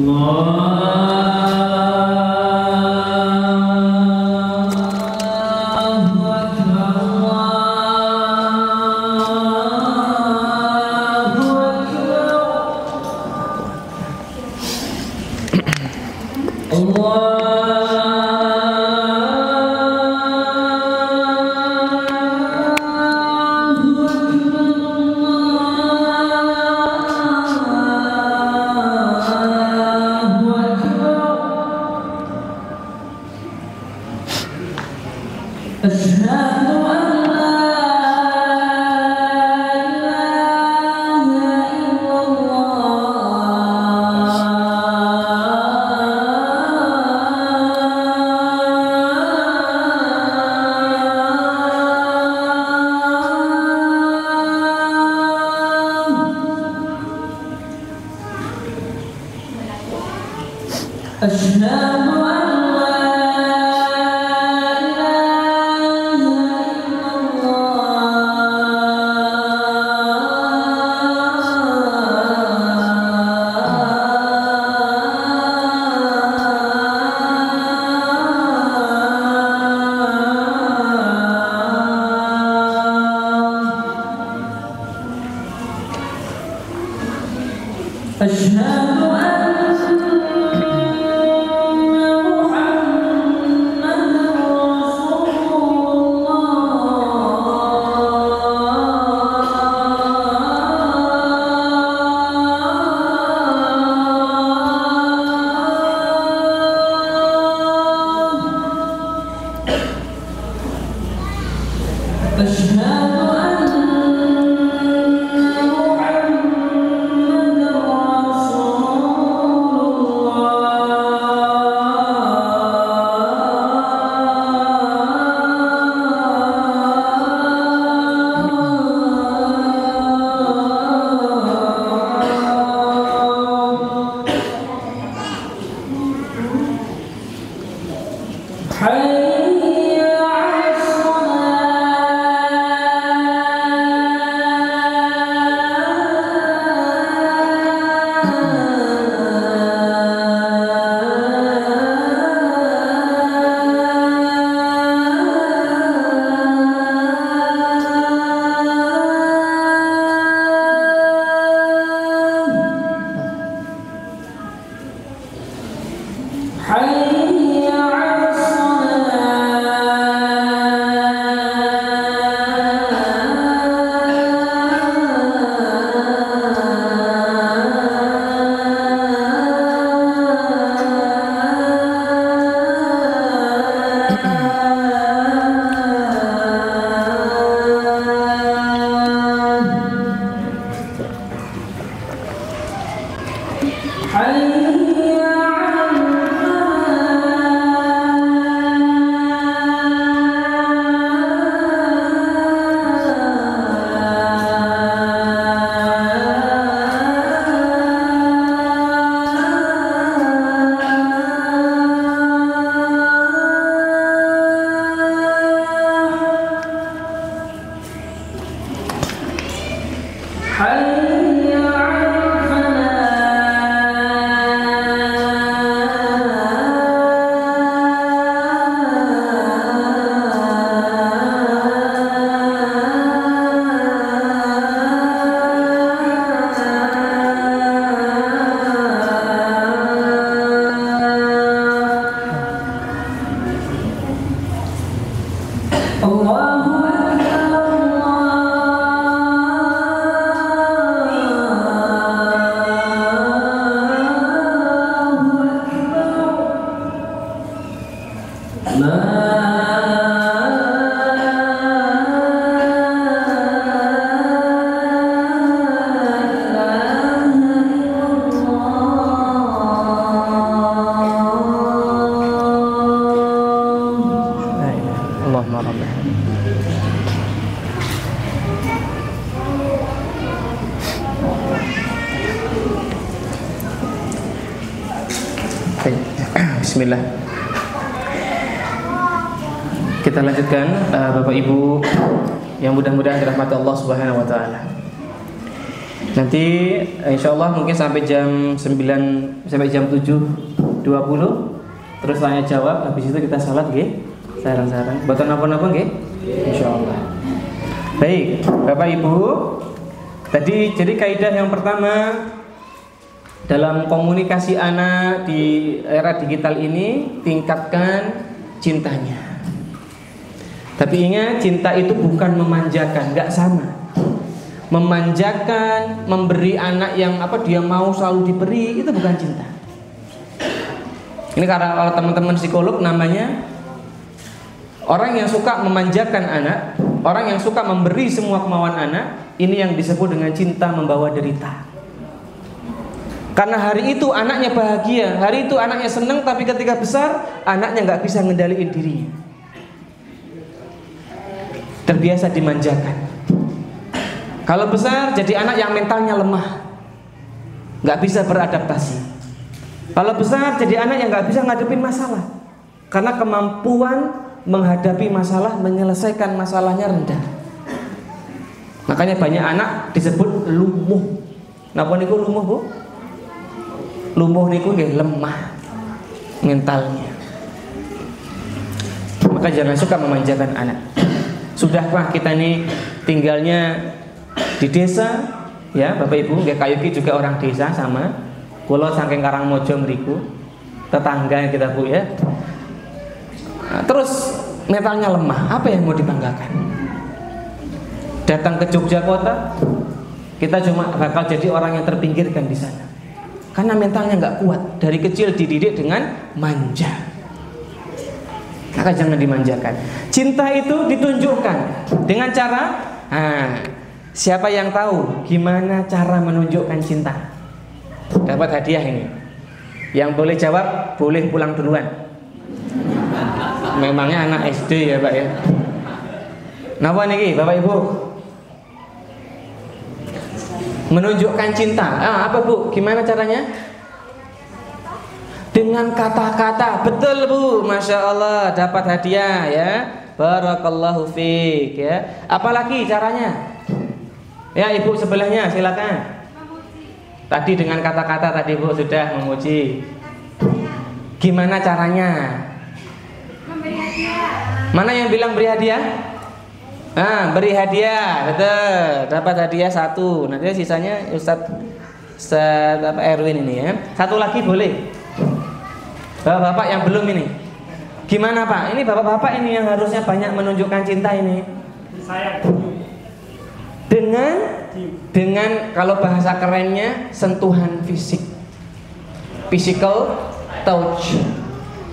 Bismillah. Kita lanjutkan Bapak Ibu yang mudah-mudahan dirahmati Allah Subhanahu wa taala. Nanti insya Allah mungkin sampai jam 9 sampai jam 7.20 terus tanya jawab, habis itu kita salat nggih. Sarang-sarang. Boten napa-napa nggih? Insyaallah. Baik, Bapak Ibu. Tadi jadi kaidah yang pertama dalam komunikasi anak di era digital ini, tingkatkan cintanya. Tapi ingat, cinta itu bukan memanjakan, nggak sama. Memanjakan, memberi anak yang dia mau selalu diberi, itu bukan cinta. Ini karena kalau teman-teman psikolog namanya Orang yang suka memanjakan anak, orang yang suka memberi semua kemauan anak, ini yang disebut dengan cinta membawa derita. Karena hari itu anaknya bahagia, hari itu anaknya senang, tapi ketika besar anaknya nggak bisa ngendaliin dirinya, terbiasa dimanjakan. Kalau besar jadi anak yang mentalnya lemah, nggak bisa beradaptasi. Kalau besar jadi anak yang nggak bisa ngadepin masalah, karena kemampuan menghadapi masalah, menyelesaikan masalahnya rendah. Makanya banyak anak disebut lumuh. Napa niku lumuh, Bu? Lumuh niku nggih lemah mentalnya. Maka jangan suka memanjakan anak. Sudahlah kita ini tinggalnya di desa, ya Bapak Ibu, nggih Kayuki juga orang desa sama. Kula saking Karangmojo mriku, tetangga kita Bu ya. Nah, terus mentalnya lemah, apa yang mau dibanggakan? Datang ke Jogja kota, kita cuma bakal jadi orang yang terpinggirkan di sana, karena mentalnya nggak kuat. Dari kecil dididik dengan manja, maka jangan dimanjakan. Cinta itu ditunjukkan dengan cara, siapa yang tahu gimana cara menunjukkan cinta? Dapat hadiah ini. Yang boleh jawab boleh pulang duluan. Memangnya anak SD ya Pak ya. Napa niki Bapak Ibu? Menunjukkan cinta. Apa Bu? Gimana caranya? Dengan kata-kata. Betul Bu, Masya Allah, dapat hadiah ya. Barakallahu fiik ya. Apalagi caranya? Ya Ibu sebelahnya silakan. Tadi dengan kata-kata tadi Bu sudah memuji. Gimana caranya? Mana yang bilang beri hadiah? Beri hadiah, betul. Dapat hadiah 1. Nanti sisanya Ustadz Erwin ini ya. 1 lagi boleh. Bapak-bapak yang belum ini. Gimana Pak? Ini bapak-bapak ini yang harusnya banyak menunjukkan cinta ini. Saya dengan kalau bahasa kerennya sentuhan fisik. Physical touch.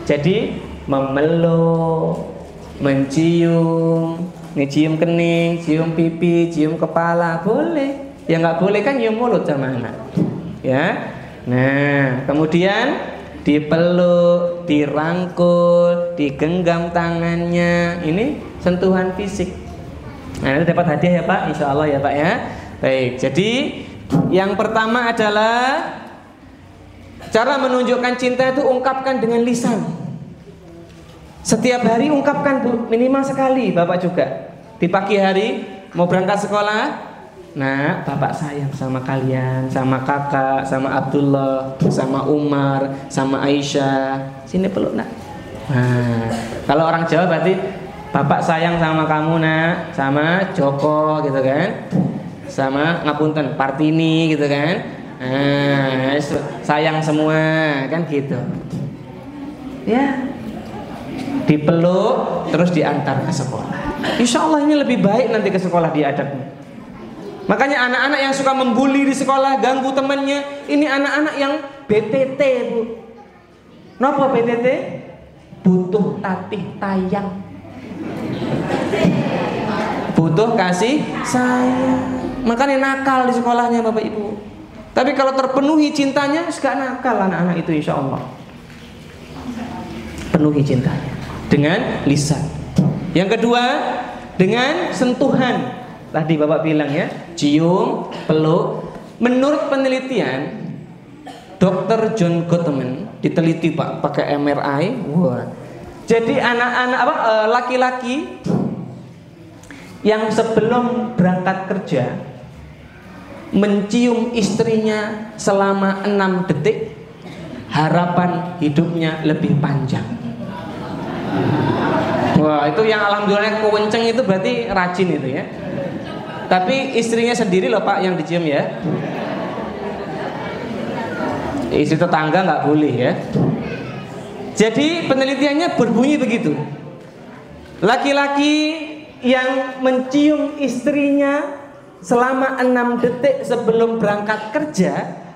Jadi memeluk, mencium, cium kening, cium pipi, cium kepala, boleh. Yang nggak boleh kan nyium mulut sama anak, ya. Nah, kemudian dipeluk, dirangkul, digenggam tangannya, ini sentuhan fisik. Nah, ini dapat hadiah ya Pak, insya Allah ya Pak ya. Baik, jadi yang pertama adalah cara menunjukkan cinta itu ungkapkan dengan lisan. Setiap hari ungkapkan Bu, minimal sekali. Bapak juga di pagi hari mau berangkat sekolah, nah Bapak sayang sama kalian, sama kakak, sama Abdullah, sama Umar, sama Aisyah. Sini peluk nak. Nah, kalau orang Jawa berarti Bapak sayang sama kamu nak, sama Joko gitu kan, sama ngapunten Partini gitu kan. Nah, sayang semua kan gitu. Ya. Dipeluk terus diantar ke sekolah. Insya Allah ini lebih baik nanti ke sekolah diadabnya. Makanya anak-anak yang suka membuli di sekolah, ganggu temannya, ini anak-anak yang BTT Bu. Napa BTT? Butuh tatih tayang, butuh kasih sayang. Makanya nakal di sekolahnya Bapak Ibu. Tapi kalau terpenuhi cintanya, gak nakal anak-anak itu insya Allah. Penuhi cintanya dengan lisan. Yang kedua, dengan sentuhan. Tadi Bapak bilang ya, cium, peluk. Menurut penelitian Dr. John Gottman, diteliti Pak pakai MRI. Wah. Jadi anak-anak laki-laki yang sebelum berangkat kerja mencium istrinya selama 6 detik, harapan hidupnya lebih panjang. Wah, itu yang alhamdulillah kewenceng itu berarti rajin itu ya. Tapi istrinya sendiri loh Pak yang dicium ya. Istri tetangga nggak boleh ya. Jadi penelitiannya berbunyi begitu. Laki-laki yang mencium istrinya selama 6 detik sebelum berangkat kerja,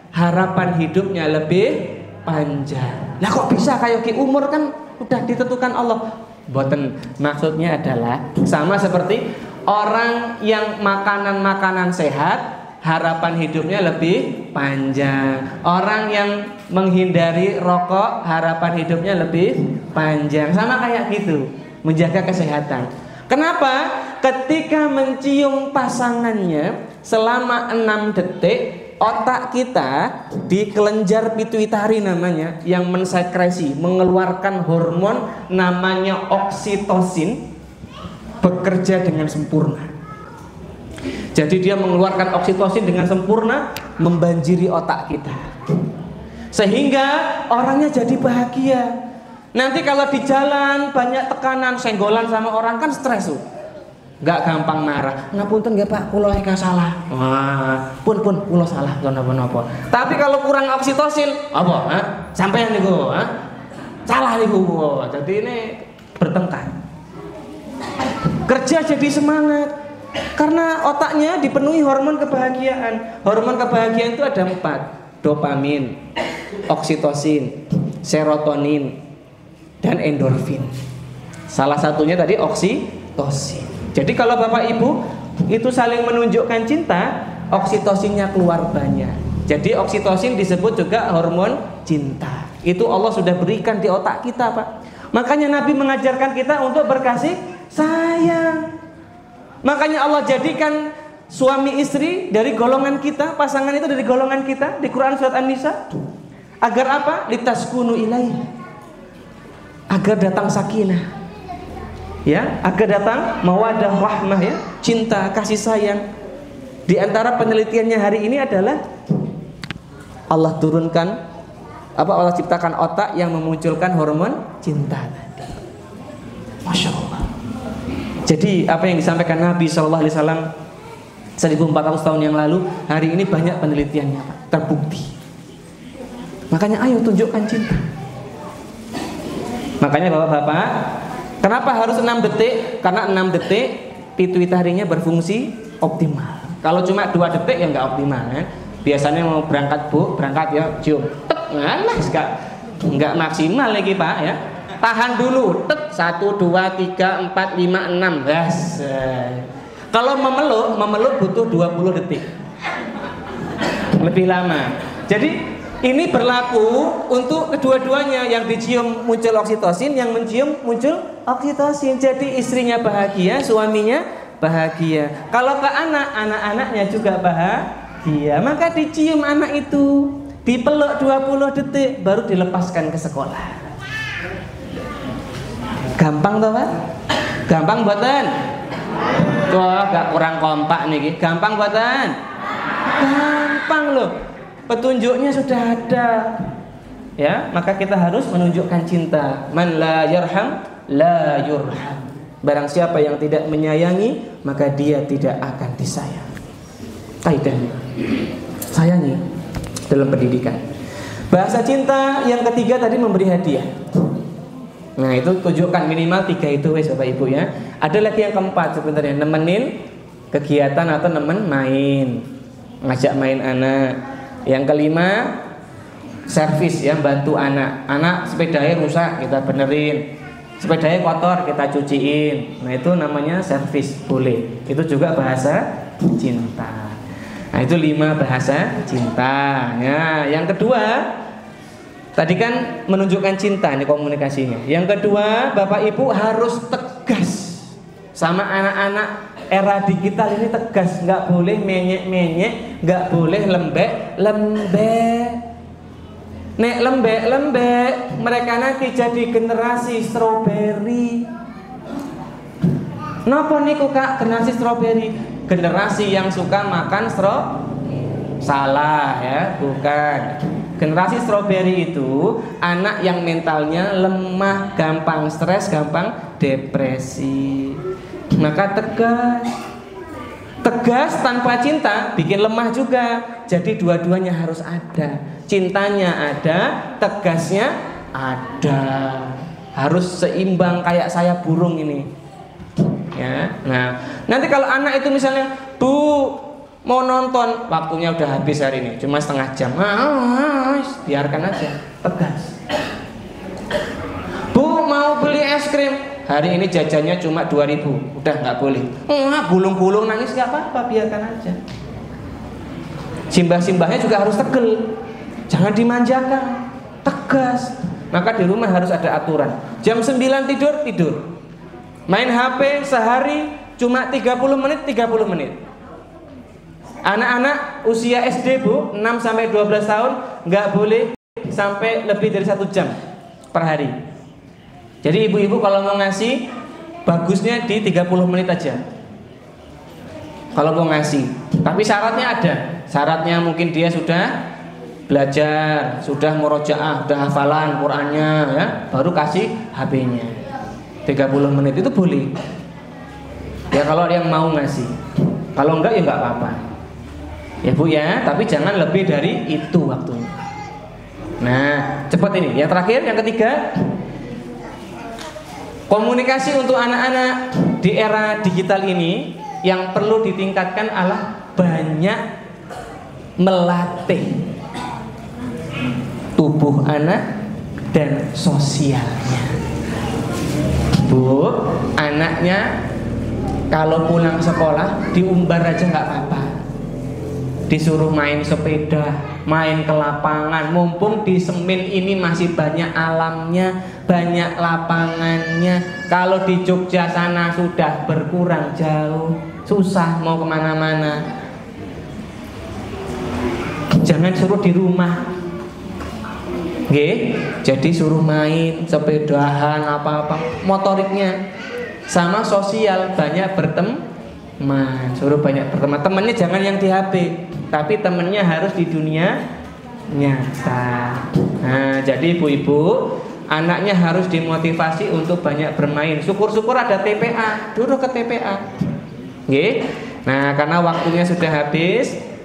harapan hidupnya lebih panjang. Lah kok bisa kayak umur kan udah ditentukan Allah. Boten, maksudnya adalah sama seperti orang yang makanan-makanan sehat, harapan hidupnya lebih panjang. Orang yang menghindari rokok, harapan hidupnya lebih panjang. Sama kayak gitu, menjaga kesehatan. Kenapa? Ketika mencium pasangannya selama 6 detik, otak kita di kelenjar pituitari namanya, yang mensekresi, mengeluarkan hormon namanya oksitosin, bekerja dengan sempurna. Jadi dia mengeluarkan oksitosin dengan sempurna, membanjiri otak kita, sehingga orangnya jadi bahagia. Nanti kalau di jalan banyak tekanan, senggolan sama orang kan stres tuh. Gak gampang marah. Ngapunten nggak Pak, kulo eka salah. Wah, pun kulo salah napa-napa. Tapi kalau kurang oksitosin, apa? Sampean niku, salah niku. Jadi ini bertengkar. Kerja jadi semangat karena otaknya dipenuhi hormon kebahagiaan. Hormon kebahagiaan itu ada 4: dopamin, oksitosin, serotonin, dan endorfin. Salah satunya tadi oksitosin. Jadi kalau Bapak Ibu itu saling menunjukkan cinta, oksitosinnya keluar banyak. Jadi oksitosin disebut juga hormon cinta. Itu Allah sudah berikan di otak kita, Pak. Makanya Nabi mengajarkan kita untuk berkasih sayang. Makanya Allah jadikan suami istri dari golongan kita, pasangan itu dari golongan kita di Quran surat An-Nisa. Agar apa? Litaskunu ilaihi. Agar datang sakinah. Ya, agar datang mawaddah rahmah, ya, cinta, kasih sayang. Di antara penelitiannya hari ini adalah Allah turunkan Allah ciptakan otak yang memunculkan hormon cinta tadi. Masya Allah. Jadi apa yang disampaikan Nabi SAW 1400 tahun yang lalu, hari ini banyak penelitiannya, Pak, terbukti. Makanya ayo tunjukkan cinta. Makanya Bapak-bapak, kenapa harus 6 detik? Karena 6 detik pituitarinya berfungsi optimal. Kalau cuma 2 detik ya nggak optimal, kan? Biasanya mau berangkat ya cium, nggak maksimal lagi Pak, ya. Tahan dulu, 1, 2, 3, 4, 5, 6. Kalau memeluk butuh 20 detik, lebih lama. Jadi ini berlaku untuk kedua-duanya, yang dicium muncul oksitosin, yang mencium muncul oksitosin. Jadi istrinya bahagia, suaminya bahagia. Kalau ke anak-anaknya juga bahagia. Maka dicium anak itu, dipeluk 20 detik, baru dilepaskan ke sekolah. Gampang toh, Pak? Gampang buatan? Wah, gak kurang kompak nih. Gampang buatan? Gampang loh. Petunjuknya sudah ada, ya. Maka kita harus menunjukkan cinta. Man la yarham la yurham. Barang siapa yang tidak menyayangi, maka dia tidak akan disayang. Kaidahnya, sayangi dalam pendidikan. Bahasa cinta yang ketiga tadi memberi hadiah. Nah itu tunjukkan minimal 3 itu, wes Bapak Ibu, ya. Ada lagi yang keempat sebenarnya, nemenin kegiatan atau nemen main, ngajak main anak. Yang kelima, servis, ya, bantu anak. Anak sepedanya rusak, kita benerin. Sepedanya kotor, kita cuciin. Nah itu namanya servis, boleh. Itu juga bahasa cinta. Nah itu 5 bahasa cinta. Ya, yang kedua, tadi kan menunjukkan cinta, ini komunikasinya. Yang kedua, Bapak Ibu harus tegas sama anak-anak. Era digital ini tegas, nggak boleh menyek-menyek, nggak boleh lembek-lembek. Nek lembek-lembek, mereka nanti jadi generasi stroberi. Napa niku Kak, generasi stroberi? Generasi yang suka makan salah, ya, bukan. Generasi stroberi itu anak yang mentalnya lemah, gampang stres, gampang depresi. Maka tegas tanpa cinta bikin lemah juga. Jadi dua-duanya harus ada. Cintanya ada, tegasnya ada. Harus seimbang kayak saya burung ini. Ya. Nah, nanti kalau anak itu misalnya, Bu, mau nonton, waktunya udah habis hari ini, cuma setengah jam. Biarkan aja, tegas. Bu, mau beli es krim, hari ini jajannya cuma 2.000, udah nggak boleh. Gulung-gulung nangis nggak apa-apa, biarkan aja. Simbah-simbahnya juga harus tegel, jangan dimanjakan, tegas. Maka di rumah harus ada aturan. Jam 9 tidur. Main HP sehari cuma 30 menit. Anak-anak usia SD, Bu, 6-12 tahun nggak boleh sampai lebih dari 1 jam per hari. Jadi ibu-ibu kalau mau ngasih, bagusnya di 30 menit aja kalau mau ngasih. Tapi syaratnya ada. Syaratnya mungkin dia sudah belajar, sudah murojaah, sudah hafalan Qur'annya ya, baru kasih HP-nya. 30 menit itu boleh. Ya kalau yang mau ngasih. Kalau enggak ya enggak apa-apa. Ya Bu ya, tapi jangan lebih dari itu waktunya. Nah, cepat ini. Yang terakhir, yang ketiga, komunikasi untuk anak-anak di era digital ini yang perlu ditingkatkan adalah banyak melatih tubuh anak dan sosialnya. Bu, anaknya kalau pulang sekolah diumbar aja nggak apa-apa, disuruh main sepeda, main ke lapangan. Mumpung di Semin ini masih banyak alamnya, banyak lapangannya. Kalau di Jogja sana sudah berkurang jauh, susah mau kemana-mana. Jangan suruh di rumah, jadi suruh main sepedahan apa-apa, motoriknya sama sosial, banyak berteman, suruh banyak berteman. Temannya jangan yang di HP, tapi temannya harus di dunia nyata. Nah, jadi ibu-ibu, anaknya harus dimotivasi untuk banyak bermain. Syukur-syukur ada TPA, duduk ke TPA. Nah, karena waktunya sudah habis.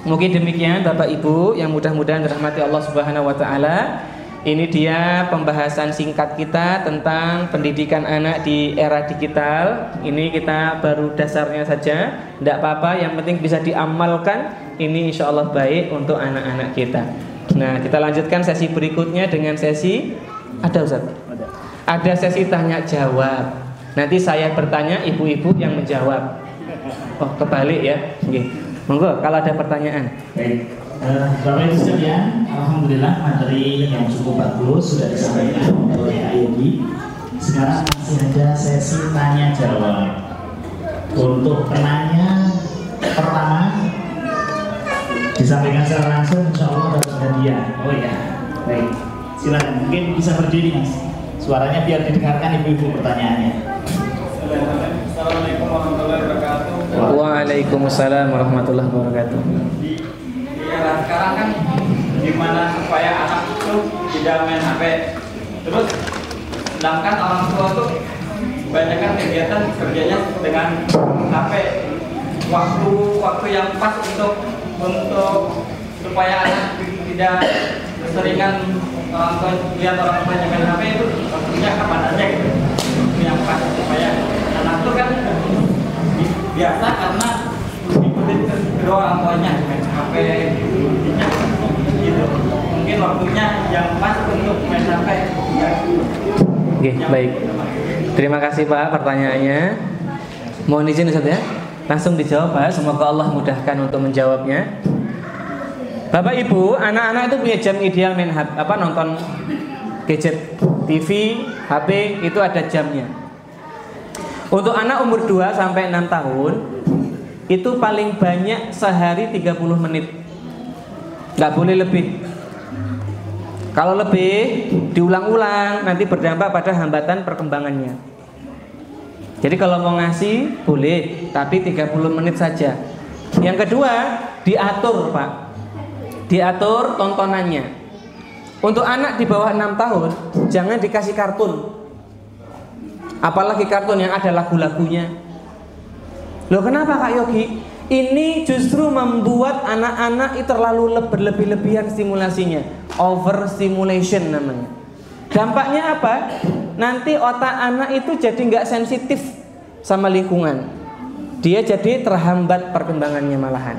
Mungkin demikian Bapak Ibu yang mudah-mudahan dirahmati Allah Subhanahu wa taala. Ini dia pembahasan singkat kita tentang pendidikan anak di era digital. Ini kita baru dasarnya saja, tidak apa-apa, yang penting bisa diamalkan. Ini insya Allah baik untuk anak-anak kita. Nah, kita lanjutkan sesi berikutnya dengan sesi, ada Ustaz? Ada sesi tanya jawab. Nanti saya bertanya, ibu-ibu yang menjawab. Oh, kebalik ya. Monggo kalau ada pertanyaan. Baik, Bapak Ibu sekalian, alhamdulillah materi yang cukup bagus sudah disampaikan oleh Ayogi. Sekarang masih ada sesi tanya jawab. Untuk penanya pertama disampaikan secara langsung, insya Allah dapat hadiah. Oh ya, baik. Silakan, mungkin bisa berdiri Mas. Suaranya biar didengarkan ibu-ibu pertanyaannya. Assalamualaikum warahmatullahi wabarakatuh. Waalaikumsalam warahmatullahi wabarakatuh. Di era sekarang kan gimana supaya anak itu tidak main HP, terus sedangkan orang tua tuh kebanyakan kegiatan kerjanya dengan HP. Waktu yang pas untuk supaya anak tidak keseringan orang tua lihat orang tuanya main HP itu waktunya kapan aja gitu. Yang pas supaya anak itu kan biasa karena ikutin kedua orang tuanya main HP gitu. Mungkin waktunya yang pas untuk main HP. Oke, baik. Terima kasih Pak pertanyaannya. Mohon izin Ustaz ya. Langsung dijawab Pak. Semoga Allah mudahkan untuk menjawabnya. Bapak Ibu, anak-anak itu punya jam ideal main nonton gadget, TV, HP itu ada jamnya. Untuk anak umur 2 sampai 6 tahun itu paling banyak sehari 30 menit. Nggak boleh lebih. Kalau lebih diulang-ulang nanti berdampak pada hambatan perkembangannya. Jadi kalau mau ngasih boleh, tapi 30 menit saja. Yang kedua, diatur Pak. Diatur tontonannya. Untuk anak di bawah 6 tahun jangan dikasih kartun. Apalagi kartun yang ada lagu-lagunya. Loh kenapa Kak Yogi? Ini justru membuat anak-anak itu terlalu berlebih-lebihan stimulasinya. Overstimulation namanya. Dampaknya apa? Nanti otak anak itu jadi nggak sensitif sama lingkungan. Dia jadi terhambat perkembangannya malahan.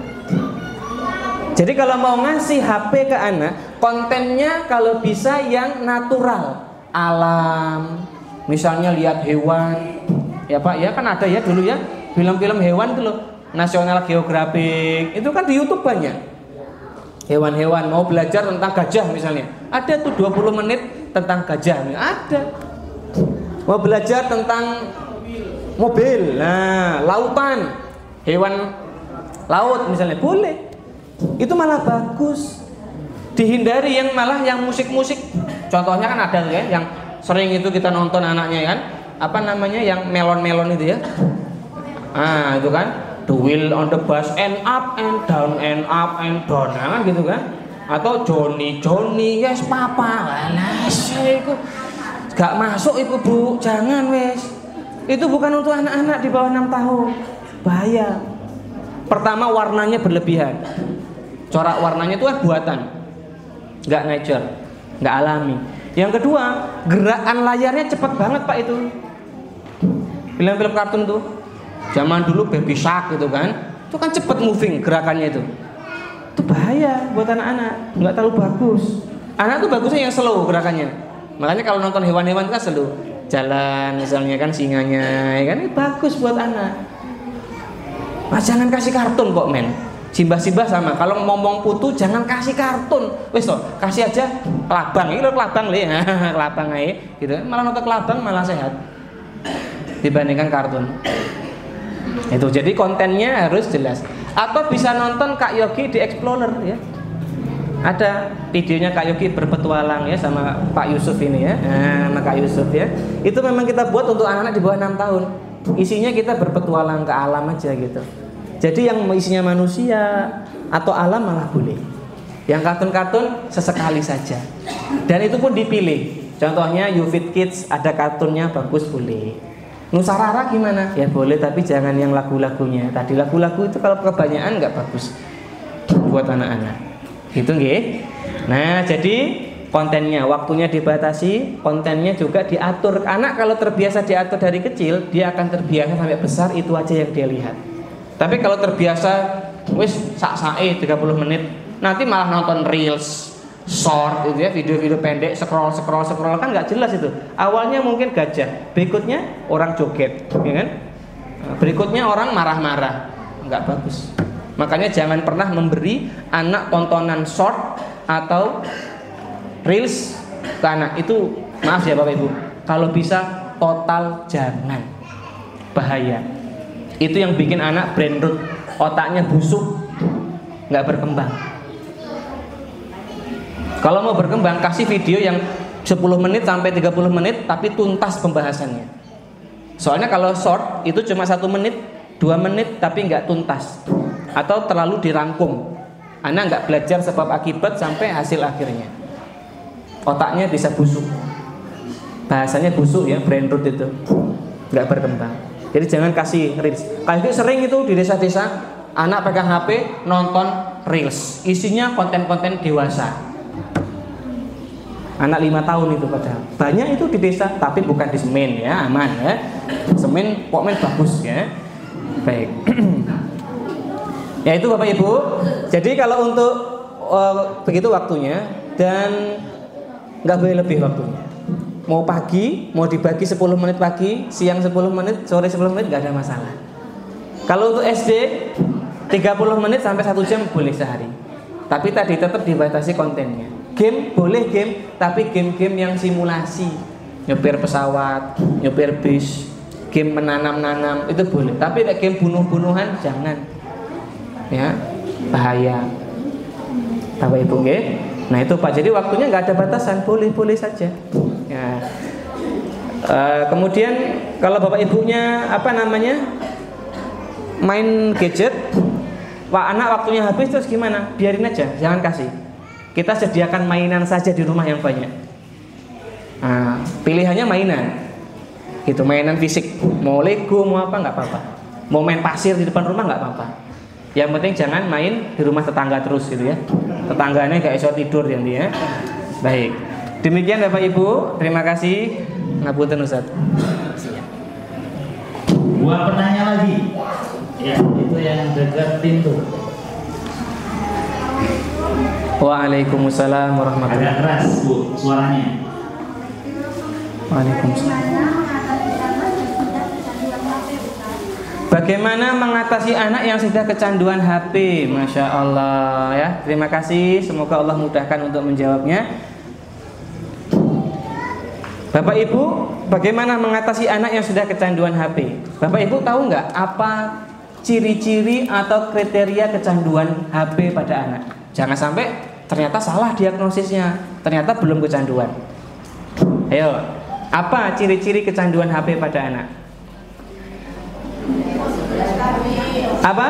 Jadi kalau mau ngasih HP ke anak, kontennya kalau bisa yang natural, alam, Misalnya lihat hewan, ya Pak, ya kan ada ya dulu ya film-film hewan itu loh, National Geographic, itu kan di YouTube banyak. Hewan-hewan, mau belajar tentang gajah misalnya, ada tuh 20 menit tentang gajah, ada. Mau belajar tentang mobil, nah lautan, hewan laut misalnya, boleh. Itu malah bagus. Dihindari yang malah yang musik-musik. Contohnya kan ada ya, yang sering itu kita nonton anaknya kan, apa namanya yang melon-melon itu ya. Nah itu kan, the wheel on the bus and up and down and up and down, nah, kan gitu kan. Atau Johnny yes papa, alas itu gak masuk itu Bu, jangan wes. Itu bukan untuk anak-anak di bawah 6 tahun, bahaya. Pertama warnanya berlebihan, corak warnanya itu kan buatan, gak nature, gak alami. Yang kedua, gerakan layarnya cepat banget Pak itu. Film-film kartun tuh, zaman dulu Baby Shark gitu kan, itu kan cepat moving gerakannya itu. Itu bahaya buat anak-anak, nggak terlalu bagus. Anak tuh bagusnya yang slow gerakannya. Makanya kalau nonton hewan-hewan itu kan slow, jalan misalnya kan singanya, ya kan ini bagus buat anak. Nah, jangan kasih kartun kok men. Simbah-simbah sama, kalau ngomong putu jangan kasih kartun. Wes toh, kasih aja kelabang. Ini lo kelabang le, kelabang aja gitu. Malah nonton kelabang malah sehat dibandingkan kartun. Itu jadi kontennya harus jelas. Atau bisa nonton Kak Yogi di Explorer ya. Ada videonya Kak Yogi berpetualang ya sama Pak Yusuf ini ya. Nah, sama Kak Yusuf ya. Itu memang kita buat untuk anak-anak di bawah 6 tahun. Isinya kita berpetualang ke alam aja gitu. Jadi yang isinya manusia atau alam malah boleh. Yang kartun-kartun sesekali saja. Dan itu pun dipilih. Contohnya YouFit Kids ada kartunnya bagus boleh. Nusa Rara gimana? Ya boleh tapi jangan yang lagu-lagunya. Tadi lagu-lagu itu kalau kebanyakan nggak bagus buat anak-anak. Gitu nggih. Nah, jadi kontennya, waktunya dibatasi, kontennya juga diatur. Anak kalau terbiasa diatur dari kecil, dia akan terbiasa sampai besar itu aja yang dia lihat. Tapi kalau terbiasa wis sak-sake 30 menit, nanti malah nonton reels, short gitu ya, video-video pendek, scroll kan nggak jelas itu. Awalnya mungkin gajah, berikutnya orang joget, ya kan? Berikutnya orang marah-marah, nggak bagus. Makanya jangan pernah memberi anak tontonan short atau reels ke anak. Itu maaf ya Bapak Ibu, kalau bisa total jangan, bahaya. Itu yang bikin anak brain rot, otaknya busuk, nggak berkembang. Kalau mau berkembang, kasih video yang 10 menit sampai 30 menit tapi tuntas pembahasannya. Soalnya kalau short itu cuma 1 menit, 2 menit tapi nggak tuntas atau terlalu dirangkum. Anak nggak belajar sebab akibat sampai hasil akhirnya. Otaknya bisa busuk. Bahasanya busuk ya, brain rot itu. Nggak berkembang. Jadi jangan kasih reels. Kayak itu sering itu di desa-desa, anak pegang HP nonton reels. Isinya konten-konten dewasa. Anak 5 tahun itu padahal. Banyak itu di desa, tapi bukan di Semen ya, aman ya. Semen pokoknya bagus ya. Baik. Ya itu Bapak Ibu. Jadi kalau untuk begitu waktunya dan nggak boleh lebih waktunya. Mau pagi, mau dibagi 10 menit pagi, siang 10 menit, sore 10 menit nggak ada masalah. Kalau untuk SD 30 menit sampai 1 jam boleh sehari. Tapi tadi tetap dibatasi kontennya. Game boleh game, tapi game-game yang simulasi, nyopir pesawat, nyopir bis, game menanam-nanam itu boleh. Tapi game bunuh-bunuhan jangan. Ya, bahaya. Bapak Ibu nggih. Nah itu Pak, jadi waktunya nggak ada batasan, boleh-boleh saja. Ya. Kemudian kalau Bapak Ibunya main gadget, anak waktunya habis terus gimana? Biarin aja, jangan kasih. Kita sediakan mainan saja di rumah yang banyak. Nah, pilihannya mainan, gitu, mainan fisik. Mau Lego, mau apa nggak apa-apa. Mau main pasir di depan rumah nggak apa-apa. Yang penting jangan main di rumah tetangga terus gitu ya. Tetangganya gak iso tidur yang dia. Baik. Demikian Bapak Ibu, terima kasih. Ngapunten Ustaz. Gua penanya lagi. Ya, itu yang dekat pintu. Waalaikumsalam warahmatullahi wabarakatuh. Agak keras Bu suaranya. Waalaikumsalam. Bagaimana mengatasi anak yang sudah kecanduan HP? Masya Allah ya. Terima kasih. Semoga Allah mudahkan untuk menjawabnya. Bapak Ibu, bagaimana mengatasi anak yang sudah kecanduan HP? Bapak Ibu tahu nggak apa ciri-ciri atau kriteria kecanduan HP pada anak? Jangan sampai ternyata salah diagnosisnya, ternyata belum kecanduan. Ayo, apa ciri-ciri kecanduan HP pada anak? Apa?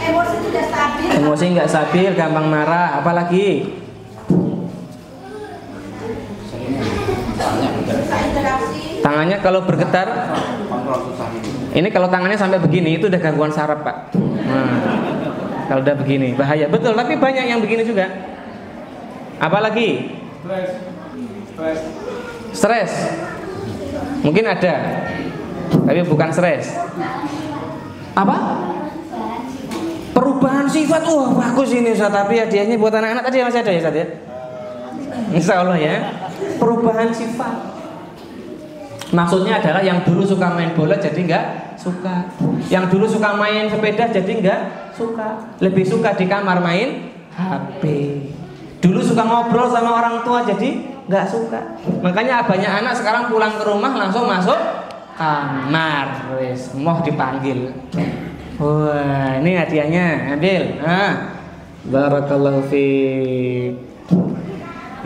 Emosi tidak stabil. Emosi nggak stabil, gampang marah. Apalagi? Tangannya kalau bergetar. Ini kalau tangannya sampai begini itu udah gangguan saraf, Pak. Nah, kalau udah begini bahaya. Betul, tapi banyak yang begini juga. Apalagi? Stres. Mungkin ada, tapi bukan stres. Apa? Perubahan sifat. Wah, bagus ini Ustaz. Tapi hadiahnya buat anak-anak tadi masih ada ya Ustaz ya? Insya Allah ya. Perubahan sifat. Maksudnya adalah yang dulu suka main bola jadi nggak suka. Yang dulu suka main sepeda jadi nggak suka. Lebih suka di kamar main HP. Dulu suka ngobrol sama orang tua jadi nggak suka. Makanya banyak anak sekarang pulang ke rumah langsung masuk kamar, wes mau dipanggil. Wah, ini hadiahnya, ambil. Nah, barakallahu fiik.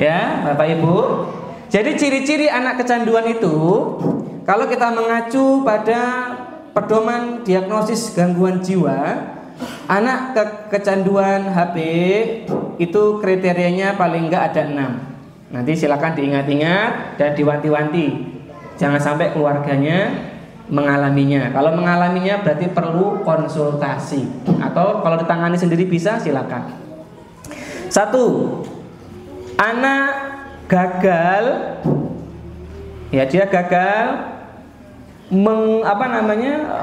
Ya, Bapak Ibu. Jadi ciri-ciri anak kecanduan itu, kalau kita mengacu pada pedoman diagnosis gangguan jiwa, anak kecanduan HP itu kriterianya paling enggak ada 6. Nanti silakan diingat-ingat dan diwanti-wanti. Jangan sampai keluarganya mengalaminya. Kalau mengalaminya berarti perlu konsultasi. Atau kalau ditangani sendiri bisa, silakan. 1. Anak gagal, ya dia gagal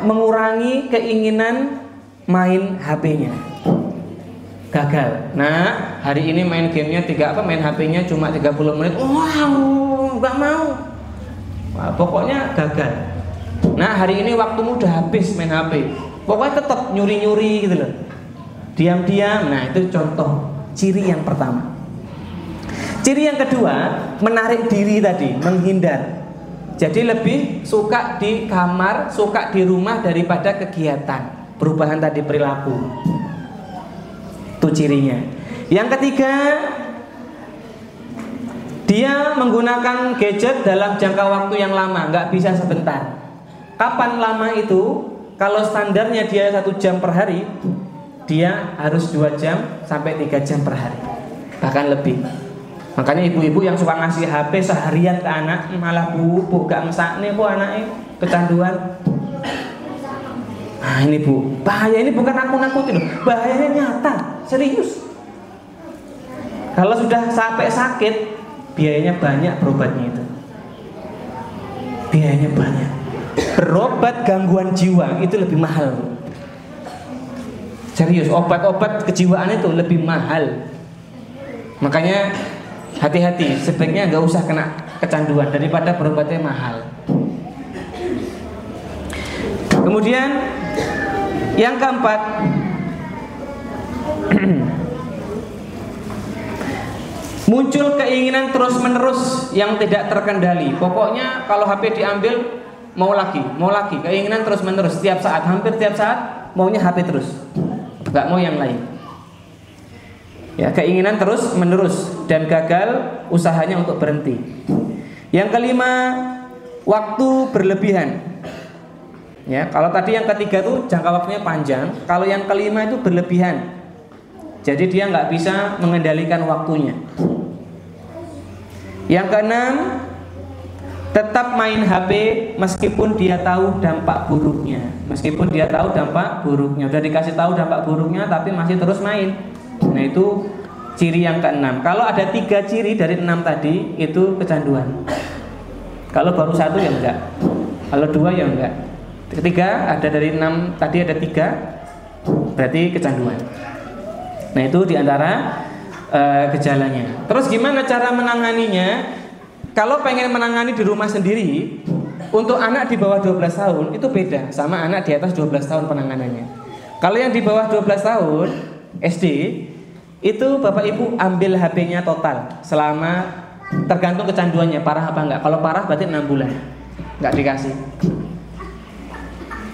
mengurangi keinginan main HP-nya. Gagal. Nah, hari ini main gamenya main HP-nya cuma 30 menit. Wow, nggak mau. Wah, pokoknya gagal. Nah, hari ini waktumu udah habis main HP. Pokoknya tetap nyuri-nyuri gitu loh. Diam-diam. Nah, itu contoh ciri yang pertama. Ciri yang kedua, menarik diri tadi, menghindar. Jadi lebih suka di kamar, suka di rumah daripada kegiatan. Perubahan tadi perilaku. Itu cirinya. Yang ketiga, dia menggunakan gadget dalam jangka waktu yang lama, nggak bisa sebentar. Kapan lama itu? Kalau standarnya dia 1 jam per hari, dia harus 2 jam sampai 3 jam per hari, bahkan lebih. Makanya ibu-ibu yang suka ngasih HP seharian ke anak, malah bu gak ngesakne bu anaknya kecanduan. Nah ini bu, bahaya ini bukan nakut-nakutin loh, bahayanya nyata, serius. Kalau sudah sampai sakit, biayanya banyak berobatnya itu. Biayanya banyak. Berobat gangguan jiwa itu lebih mahal. Serius, obat-obat kejiwaan itu lebih mahal. Makanya hati-hati, sebaiknya nggak usah kena kecanduan daripada berobatnya mahal. Kemudian yang keempat, muncul keinginan terus-menerus yang tidak terkendali. Pokoknya kalau HP diambil mau lagi, keinginan terus-menerus setiap saat, hampir tiap saat maunya HP terus, nggak mau yang lain. Ya, keinginan terus-menerus dan gagal usahanya untuk berhenti. Yang kelima, waktu berlebihan. Ya, kalau tadi yang ketiga itu jangka waktunya panjang, kalau yang kelima itu berlebihan. Jadi dia nggak bisa mengendalikan waktunya. Yang keenam, tetap main HP meskipun dia tahu dampak buruknya. Meskipun dia tahu dampak buruknya, udah dikasih tahu dampak buruknya tapi masih terus main. Nah itu ciri yang keenam. Kalau ada 3 ciri dari 6 tadi itu kecanduan. Kalau baru 1 ya enggak. Kalau 2 ya enggak. Ketiga ada dari 6 tadi ada 3, berarti kecanduan. Nah itu diantara gejalanya. Terus gimana cara menanganinya? Kalau pengen menangani di rumah sendiri, untuk anak di bawah 12 tahun itu beda sama anak di atas 12 tahun penanganannya. Kalau yang di bawah 12 tahun SD itu Bapak Ibu ambil HB-nya total selama tergantung kecanduannya, parah apa enggak. Kalau parah berarti 6 bulan enggak dikasih.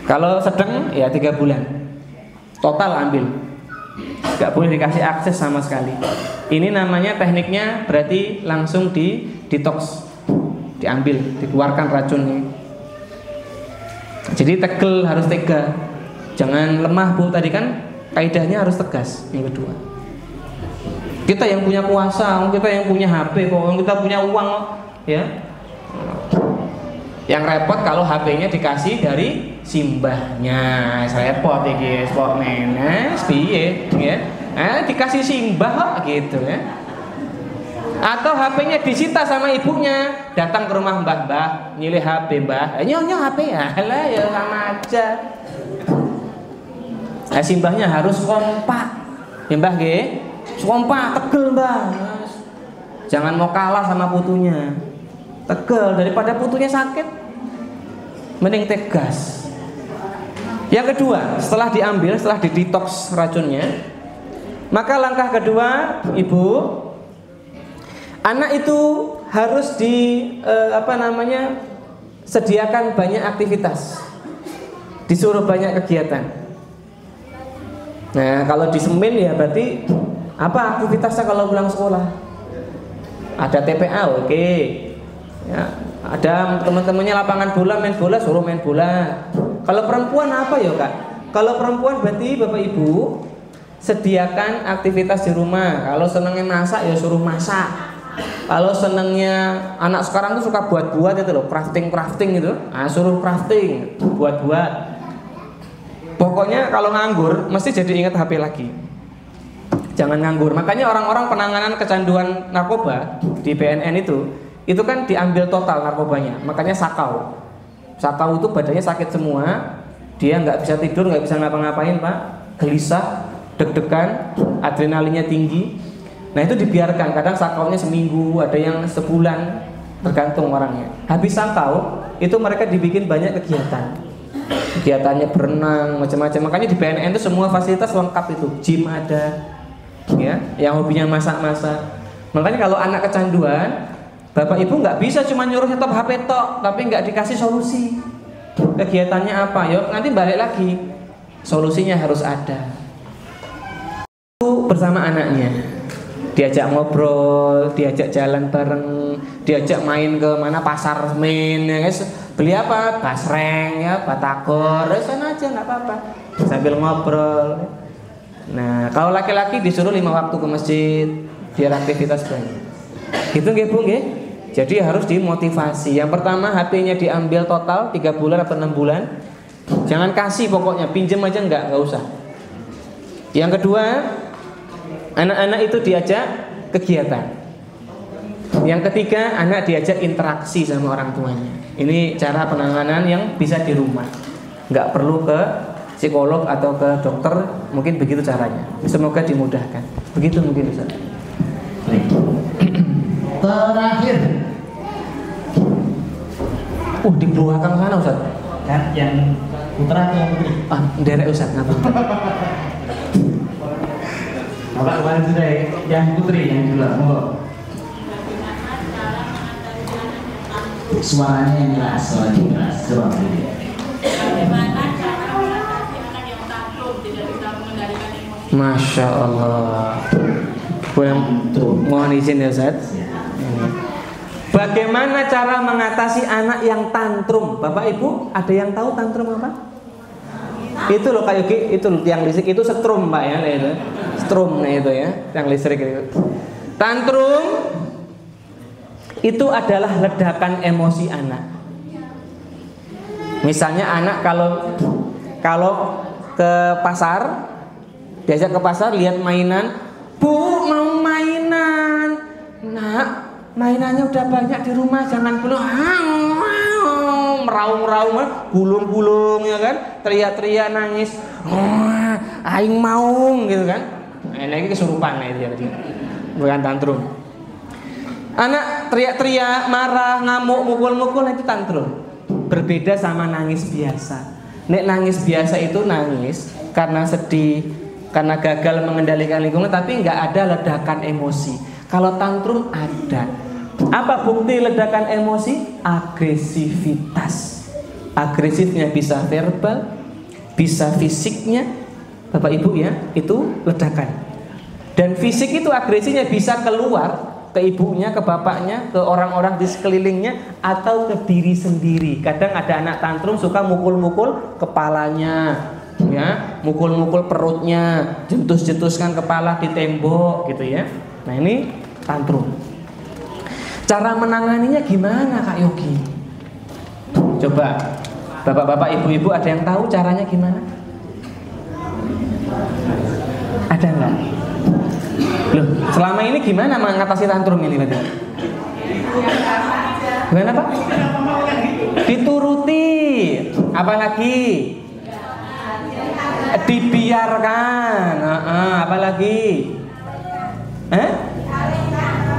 Kalau sedang ya 3 bulan total ambil, enggak boleh dikasih akses sama sekali. Ini namanya tekniknya berarti langsung di detox, diambil, dikeluarkan racunnya. Jadi tegel, harus tega, jangan lemah Bu. Tadi kan kaidahnya harus tegas. Yang kedua, kita yang punya kuasa, kita yang punya HP, kita punya uang, ya. Yang repot kalau HP-nya dikasih dari simbahnya, repot iki, sport menes, piye, ya. Dikasih simbah kok gitu ya. Atau HP-nya disita sama ibunya, datang ke rumah mbah, nyilih HP mbah, nyonya HP ya, lah ya sama aja. Simbahnya harus kompak, ya mbah nggih, kompak, tegel mbah. Jangan mau kalah sama putunya, tegel daripada putunya sakit, mending tegas. Yang kedua, setelah diambil, setelah didetox racunnya, maka langkah kedua, Ibu, anak itu harus sediakan banyak aktivitas, disuruh banyak kegiatan. Nah, kalau disemin ya berarti apa aktivitasnya kalau pulang sekolah? Ada TPA, oke. Ya, ada teman-temannya lapangan bola, main bola, suruh main bola. Kalau perempuan apa ya Kak? Kalau perempuan berarti Bapak Ibu sediakan aktivitas di rumah. Kalau senangnya masak ya suruh masak. Kalau senangnya anak sekarang tuh suka buat-buat itu loh, crafting gitu. Suruh crafting, buat-buat. Pokoknya kalau nganggur mesti jadi ingat HP lagi. Jangan nganggur. Makanya orang-orang penanganan kecanduan narkoba di BNN itu kan diambil total narkobanya. Makanya sakau. Sakau itu badannya sakit semua. Dia nggak bisa tidur, nggak bisa ngapa-ngapain Pak. Gelisah, deg-degan, adrenalinnya tinggi. Nah itu dibiarkan, kadang sakaunya seminggu, ada yang sebulan, tergantung orangnya. Habis sakau, itu mereka dibikin banyak kegiatan. Kegiatannya berenang, macam-macam. Makanya di BNN itu semua fasilitas lengkap itu. Gym ada, ya, yang hobinya masak-masak. Makanya kalau anak kecanduan, Bapak Ibu nggak bisa cuma nyuruh stop HP tok, tapi nggak dikasih solusi. Kegiatannya apa? Yuk nanti balik lagi. Solusinya harus ada. Bersama anaknya, diajak ngobrol, diajak jalan bareng, diajak main ke mana pasar main, ya guys. Beli apa? Basreng ya, batagor, sana aja nggak apa-apa. Sambil ngobrol. Nah, kalau laki-laki disuruh 5 waktu ke masjid, biar aktivitas banyak. Gitu nggih Bu nggih? Jadi harus dimotivasi. Yang pertama HP-nya diambil total 3 bulan atau 6 bulan. Jangan kasih pokoknya, pinjam aja nggak usah. Yang kedua, anak-anak itu diajak kegiatan. Yang ketiga, anak diajak interaksi sama orang tuanya. Ini cara penanganan yang bisa di rumah, nggak perlu ke psikolog atau ke dokter. Mungkin begitu caranya. Semoga dimudahkan. Begitu mungkin Ustaz. Terakhir, di belakang sana Ustaz. kan yang putra atau yang putri? Derek Ustaz, ngapa? Bapak kemarin sudah yang putri yang dulu, monggo. Suaranya yang jelas, coba. Bagaimana cara mengatasi anak yang takut tidak bisa mengendalikan emosi? Masya Allah. Mohon izin ya Ustaz. Bagaimana cara mengatasi anak yang tantrum? Bapak Ibu ada yang tahu tantrum apa? Itu loh kayak itu yang listrik itu setrum Pak ya, itu strum itu ya, yang listrik itu. Tantrum itu adalah ledakan emosi anak. Misalnya anak kalau ke pasar, diajak ke pasar lihat mainan, Bu mau mainan, nak mainannya udah banyak di rumah, jangan belum meraung-raung, gulung-gulung ya kan, teriak-teriak nangis, aing mau gitu kan. Nah, ini kesurupan itu ya, bukan tantrum. Anak teriak-teriak, marah, ngamuk, mukul-mukul itu tantrum. berbeda sama nangis biasa. Nek nangis biasa itu nangis karena sedih, karena gagal mengendalikan lingkungan, tapi nggak ada ledakan emosi. Kalau tantrum ada. Apa bukti ledakan emosi? Agresivitas. Agresifnya bisa verbal, bisa fisiknya, Bapak Ibu ya, itu ledakan. Dan fisik itu agresinya bisa keluar ke ibunya, ke bapaknya, ke orang-orang di sekelilingnya, atau ke diri sendiri. Kadang ada anak tantrum suka mukul-mukul kepalanya, ya, mukul-mukul perutnya, jentus-jentuskan kepala di tembok gitu ya. Nah ini tantrum. Cara menanganinya gimana Kak Yogi? Coba bapak-bapak, ibu-ibu ada yang tahu caranya gimana? Ada nggak? Loh, selama ini gimana mengatasi tantrum ini berarti? Gimana Pak? Dituruti. Apalagi? Dibiarkan. Apalagi?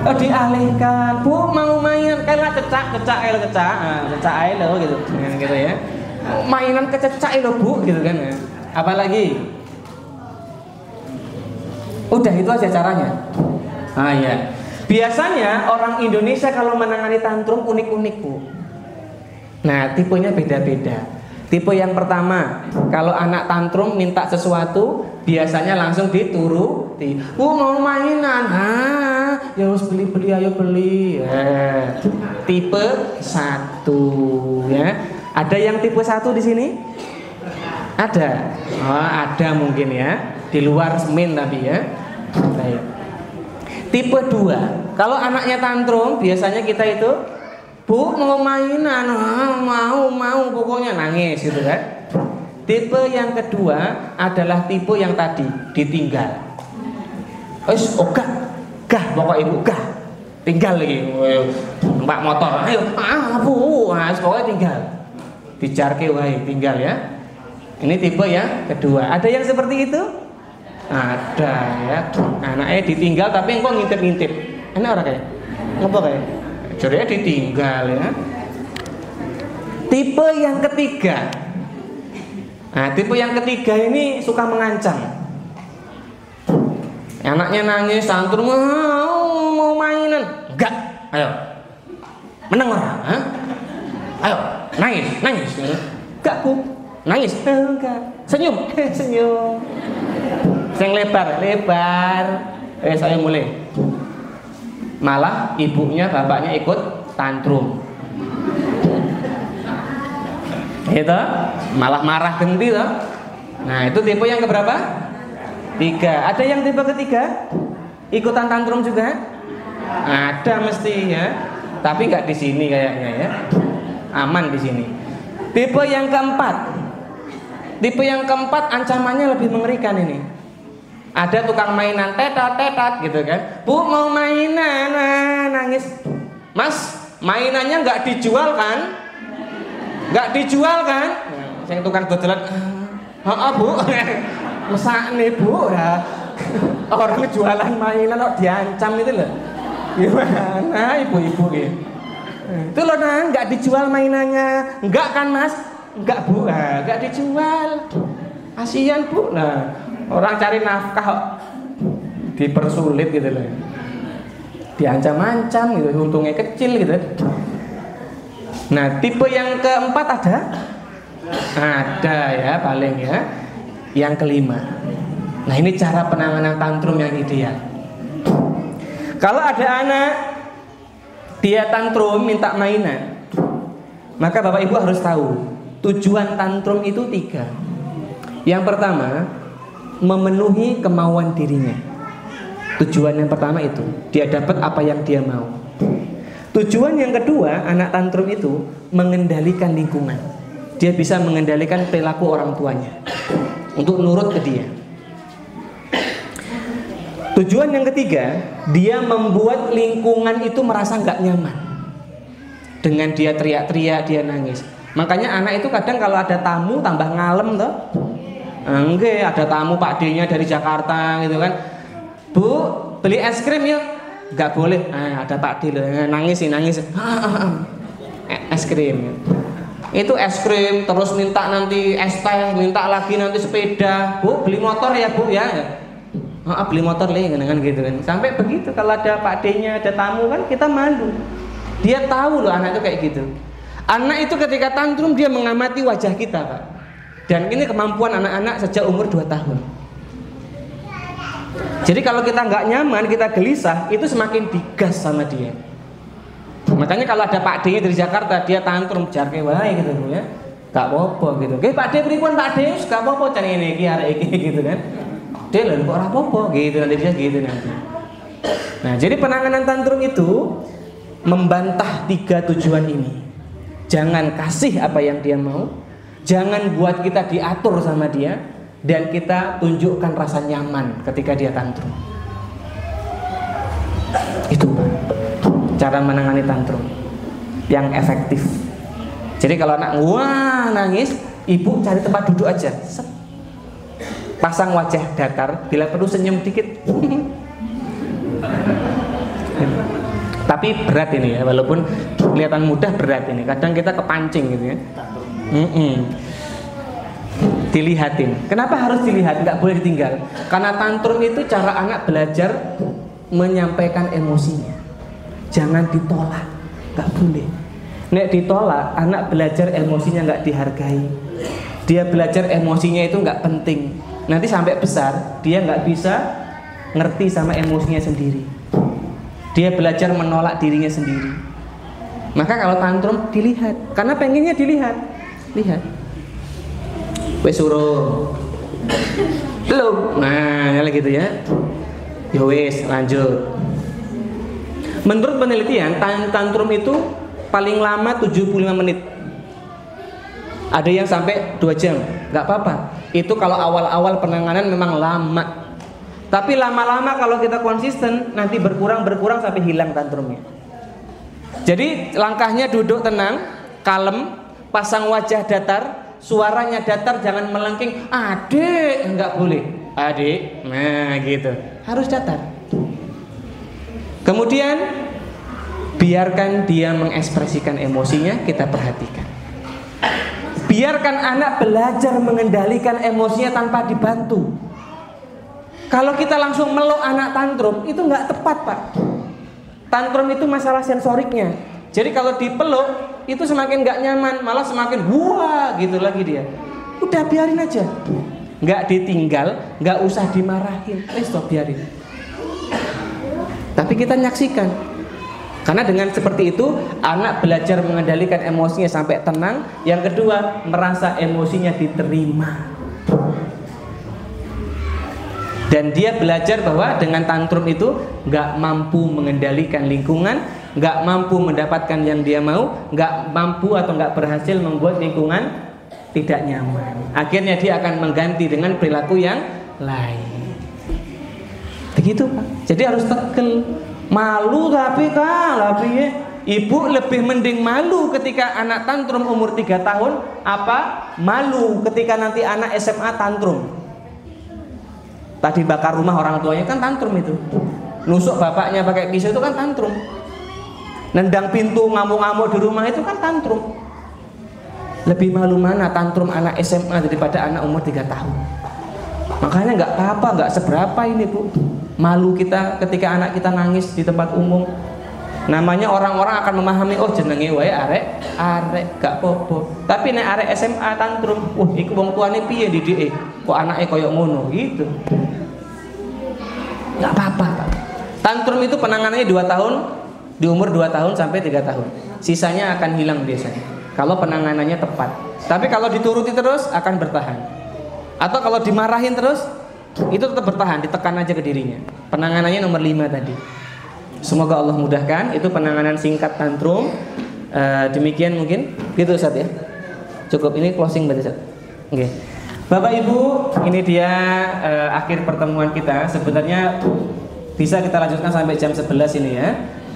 Oh, dialihkan. Bu mau main kayak cecak ae lo gitu. Gitu ya. Mainan kececak lo Bu gitu kan. Apalagi? Udah itu aja caranya. Ya. Biasanya orang Indonesia kalau menangani tantrum unik-unik Bu. Nah, tipenya beda-beda. Tipe yang pertama, kalau anak tantrum minta sesuatu, biasanya langsung dituruti. Mau mainan, ya harus beli, ayo beli. Tipe 1 ya. Ada yang tipe 1 di sini? Ada. Oh, ada mungkin ya. Di luar semen tapi ya. Baik. Tipe 2, kalau anaknya tantrum, biasanya kita itu, Bu mau mainan, mau pokoknya nangis gitu kan. Tipe yang kedua adalah tipe yang tadi ditinggal. Gah pokok ibu gah, tinggal lagi, numpak motor, ayo, Bu, pokoknya tinggal, dijarke wae tinggal ya. Ini tipe yang kedua. Ada yang seperti itu? Ada ya. Anaknya ditinggal tapi engkau ngintip-ngintip. Enak orang kayak, ngapa kayak? Jadinya ditinggal ya. Tipe yang ketiga. Nah, tipe yang ketiga ini suka mengancam. Anaknya nangis, tantrum, mau mainan. Enggak, ayo. Meneng orang, ayo, nangis. Enggak Bu, nangis. Enggak. Senyum. Yang lebar. Saya mulai. Malah ibunya, bapaknya ikut tantrum. Itu malah marah genti toh. Nah, itu tipe yang keberapa? 3. Ada yang tipe ketiga? Ikutan tantrum juga? Ada mesti ya. Tapi nggak di sini kayaknya ya. Aman di sini. Tipe yang keempat. Tipe yang keempat ancamannya lebih mengerikan ini. Ada tukang mainan tetat gitu kan. Bu mau mainan, nangis. Mas, mainannya nggak dijual kan? Nggak dijual kan? Yang tukang dodolan, Bu, mesak nih Bu. Ya. Orang jualan mainan kok diancam itu loh. Gimana ibu-ibu gitu? Itu loh nggak dijual mainannya. Enggak kan Mas? Enggak Bu, nggak dijual. Kasihan Bu lah. Orang cari nafkah kok dipersulit gitu loh. Diancam-ancam gitu, untungnya kecil gitu. Nah, tipe yang keempat ada? Ada ya paling ya. Yang kelima. Nah, ini cara penanganan tantrum yang ideal. Kalau ada anak dia tantrum minta mainan, maka Bapak Ibu harus tahu tujuan tantrum itu 3. Yang pertama, memenuhi kemauan dirinya. Tujuan yang pertama itu, dia dapat apa yang dia mau. Tujuan yang kedua, anak tantrum itu mengendalikan lingkungan. Dia bisa mengendalikan perilaku orang tuanya untuk nurut ke dia. Tujuan yang ketiga, dia membuat lingkungan itu merasa nggak nyaman. Dengan dia teriak-teriak, dia nangis. Makanya anak itu kadang kalau ada tamu tambah ngalem toh. Enggak, ada tamu Pak D-nya dari Jakarta gitu kan. Bu, beli es krim yuk. Enggak boleh. Ada Pak D nangis. Es krim. Itu es krim, terus minta nanti es teh, minta lagi nanti sepeda. Bu, beli motor ya bu ya. Beli motor kan gitu kan. Sampai begitu kalau ada Pak D-nya, ada tamu kan kita malu. Dia tahu loh anak itu kayak gitu. Anak itu ketika tantrum dia mengamati wajah kita Pak. Dan ini kemampuan anak-anak sejak umur 2 tahun. Jadi kalau kita nggak nyaman, kita gelisah, itu semakin digas sama dia. Makanya kalau ada Pak D dari Jakarta, dia tantrum jarke wae gitu ya. Gak apa-apa gitu. Oke, Pak D pripun Pak D? Gak apa-apa cari ini iki arek iki gitu kan. Dia lho kok ora apa-apa gitu nanti dia gitu nanti. Nah, jadi penanganan tantrum itu membantah 3 tujuan ini. Jangan kasih apa yang dia mau, jangan buat kita diatur sama dia, dan kita tunjukkan rasa nyaman ketika dia tantrum. Itu cara menangani tantrum yang efektif. Jadi kalau anak wah nangis, ibu cari tempat duduk aja. Pasang wajah datar, bila perlu senyum dikit. Tapi berat ini ya, walaupun kelihatan mudah, berat ini. Kadang kita kepancing gitu ya. Dilihatin. Kenapa harus dilihat? Nggak boleh ditinggal. Karena tantrum itu cara anak belajar menyampaikan emosinya. Jangan ditolak, nggak boleh. Nek ditolak, anak belajar emosinya nggak dihargai. Dia belajar emosinya itu nggak penting. Nanti sampai besar, dia nggak bisa ngerti sama emosinya sendiri. Dia belajar menolak dirinya sendiri. Maka kalau tantrum dilihat, karena pengennya dilihat. Lihat. Wes suruh. Belum. Nah, gitu ya. Ya wes, lanjut. Menurut penelitian, tantrum itu paling lama 75 menit. Ada yang sampai 2 jam, nggak apa-apa. Itu kalau awal-awal penanganan memang lama. Tapi lama-lama kalau kita konsisten, nanti berkurang sampai hilang tantrumnya. Jadi langkahnya duduk tenang, kalem, pasang wajah datar, suaranya datar, jangan melengking. Adik, nggak boleh. Adik, nah gitu. Harus datar. Kemudian biarkan dia mengekspresikan emosinya, kita perhatikan. Biarkan anak belajar mengendalikan emosinya tanpa dibantu. Kalau kita langsung meluk anak tantrum, itu nggak tepat Pak. Tantrum itu masalah sensoriknya. Jadi kalau dipeluk, itu semakin nggak nyaman, malah semakin wah gitu lagi dia. Udah biarin aja. Nggak ditinggal, nggak usah dimarahin. Stop, biarin. Tapi kita nyaksikan. Karena dengan seperti itu anak belajar mengendalikan emosinya sampai tenang. Yang kedua, merasa emosinya diterima. Dan dia belajar bahwa dengan tantrum itu nggak mampu mengendalikan lingkungan, nggak mampu mendapatkan yang dia mau, nggak mampu atau nggak berhasil membuat lingkungan tidak nyaman. Akhirnya dia akan mengganti dengan perilaku yang lain. Begitu Pak. Jadi harus tekel. Malu tapi ya. Ibu lebih mending malu ketika anak tantrum umur 3 tahun apa malu ketika nanti anak SMA tantrum. Tadi bakar rumah orang tuanya kan tantrum itu. Nusuk bapaknya pakai pisau itu kan tantrum. Nendang pintu ngamuk-ngamuk di rumah itu kan tantrum. Lebih malu mana tantrum anak SMA daripada anak umur 3 tahun. Makanya nggak apa-apa, nggak seberapa ini Bu. Malu kita ketika anak kita nangis di tempat umum. Namanya orang-orang akan memahami, oh jenenge wae arek gak popo. Tapi nek arek SMA tantrum, iku wong tuane piye didike? Kok anake koyo ngono gitu. Gak apa-apa, Pak. Tantrum itu penanganannya 2 tahun, di umur 2 tahun sampai 3 tahun. Sisanya akan hilang biasanya kalau penanganannya tepat. Tapi kalau dituruti terus akan bertahan. Atau kalau dimarahin terus itu tetap bertahan, ditekan aja ke dirinya. Penanganannya nomor 5 tadi. Semoga Allah mudahkan. Itu penanganan singkat tantrum. Demikian mungkin gitu Ustaz ya. Cukup, ini closing berarti Ustaz. Oke. Bapak Ibu, ini dia akhir pertemuan kita. Sebenarnya bisa kita lanjutkan sampai jam 11 ini ya.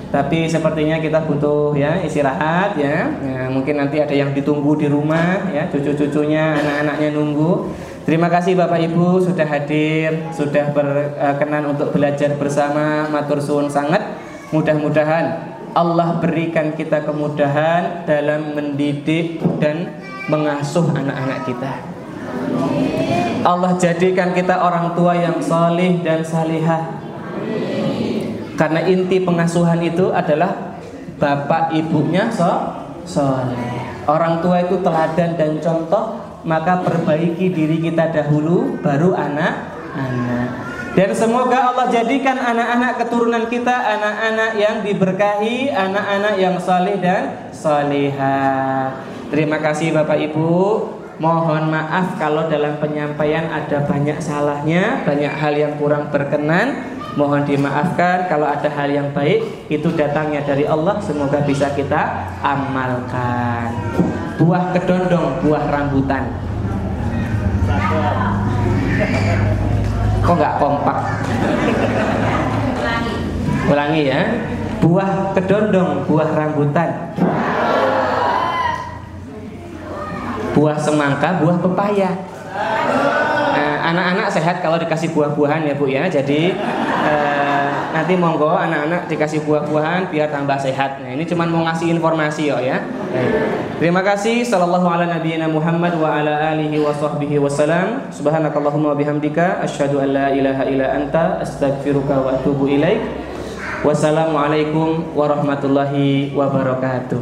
Tapi sepertinya kita butuh ya istirahat ya. Mungkin nanti ada yang ditunggu di rumah ya, cucu-cucunya, anak-anaknya nunggu. Terima kasih Bapak Ibu sudah hadir, sudah berkenan untuk belajar bersama. Matur suwun sangat. Mudah-mudahan Allah berikan kita kemudahan dalam mendidik dan mengasuh anak-anak kita. Allah jadikan kita orang tua yang salih dan salihah. Karena inti pengasuhan itu adalah bapak ibunya saleh. Orang tua itu teladan dan contoh, maka perbaiki diri kita dahulu, baru anak-anak. Dan semoga Allah jadikan anak-anak keturunan kita anak-anak yang diberkahi, anak-anak yang saleh dan salihah. Terima kasih Bapak Ibu. Mohon maaf kalau dalam penyampaian ada banyak salahnya, banyak hal yang kurang berkenan. Mohon dimaafkan. Kalau ada hal yang baik, itu datangnya dari Allah, semoga bisa kita amalkan. Buah kedondong, buah rambutan. Kok nggak kompak? Ulangi ya. Buah kedondong, buah rambutan. Buah semangka, buah pepaya. Anak-anak sehat kalau dikasih buah-buahan ya Bu ya. Jadi nanti monggo anak-anak dikasih buah-buahan biar tambah sehat. Nah, ini cuma mau ngasih informasi ya. Terima kasih. Sallallahu ala nabiyyina Muhammad wa ala alihi wa sahbihi wasallam. Subhanakallahumma wa bihamdika asyhadu an la ilaha illa anta astaghfiruka wa atubu ilaik. Wassalamualaikum warahmatullahi wabarakatuh.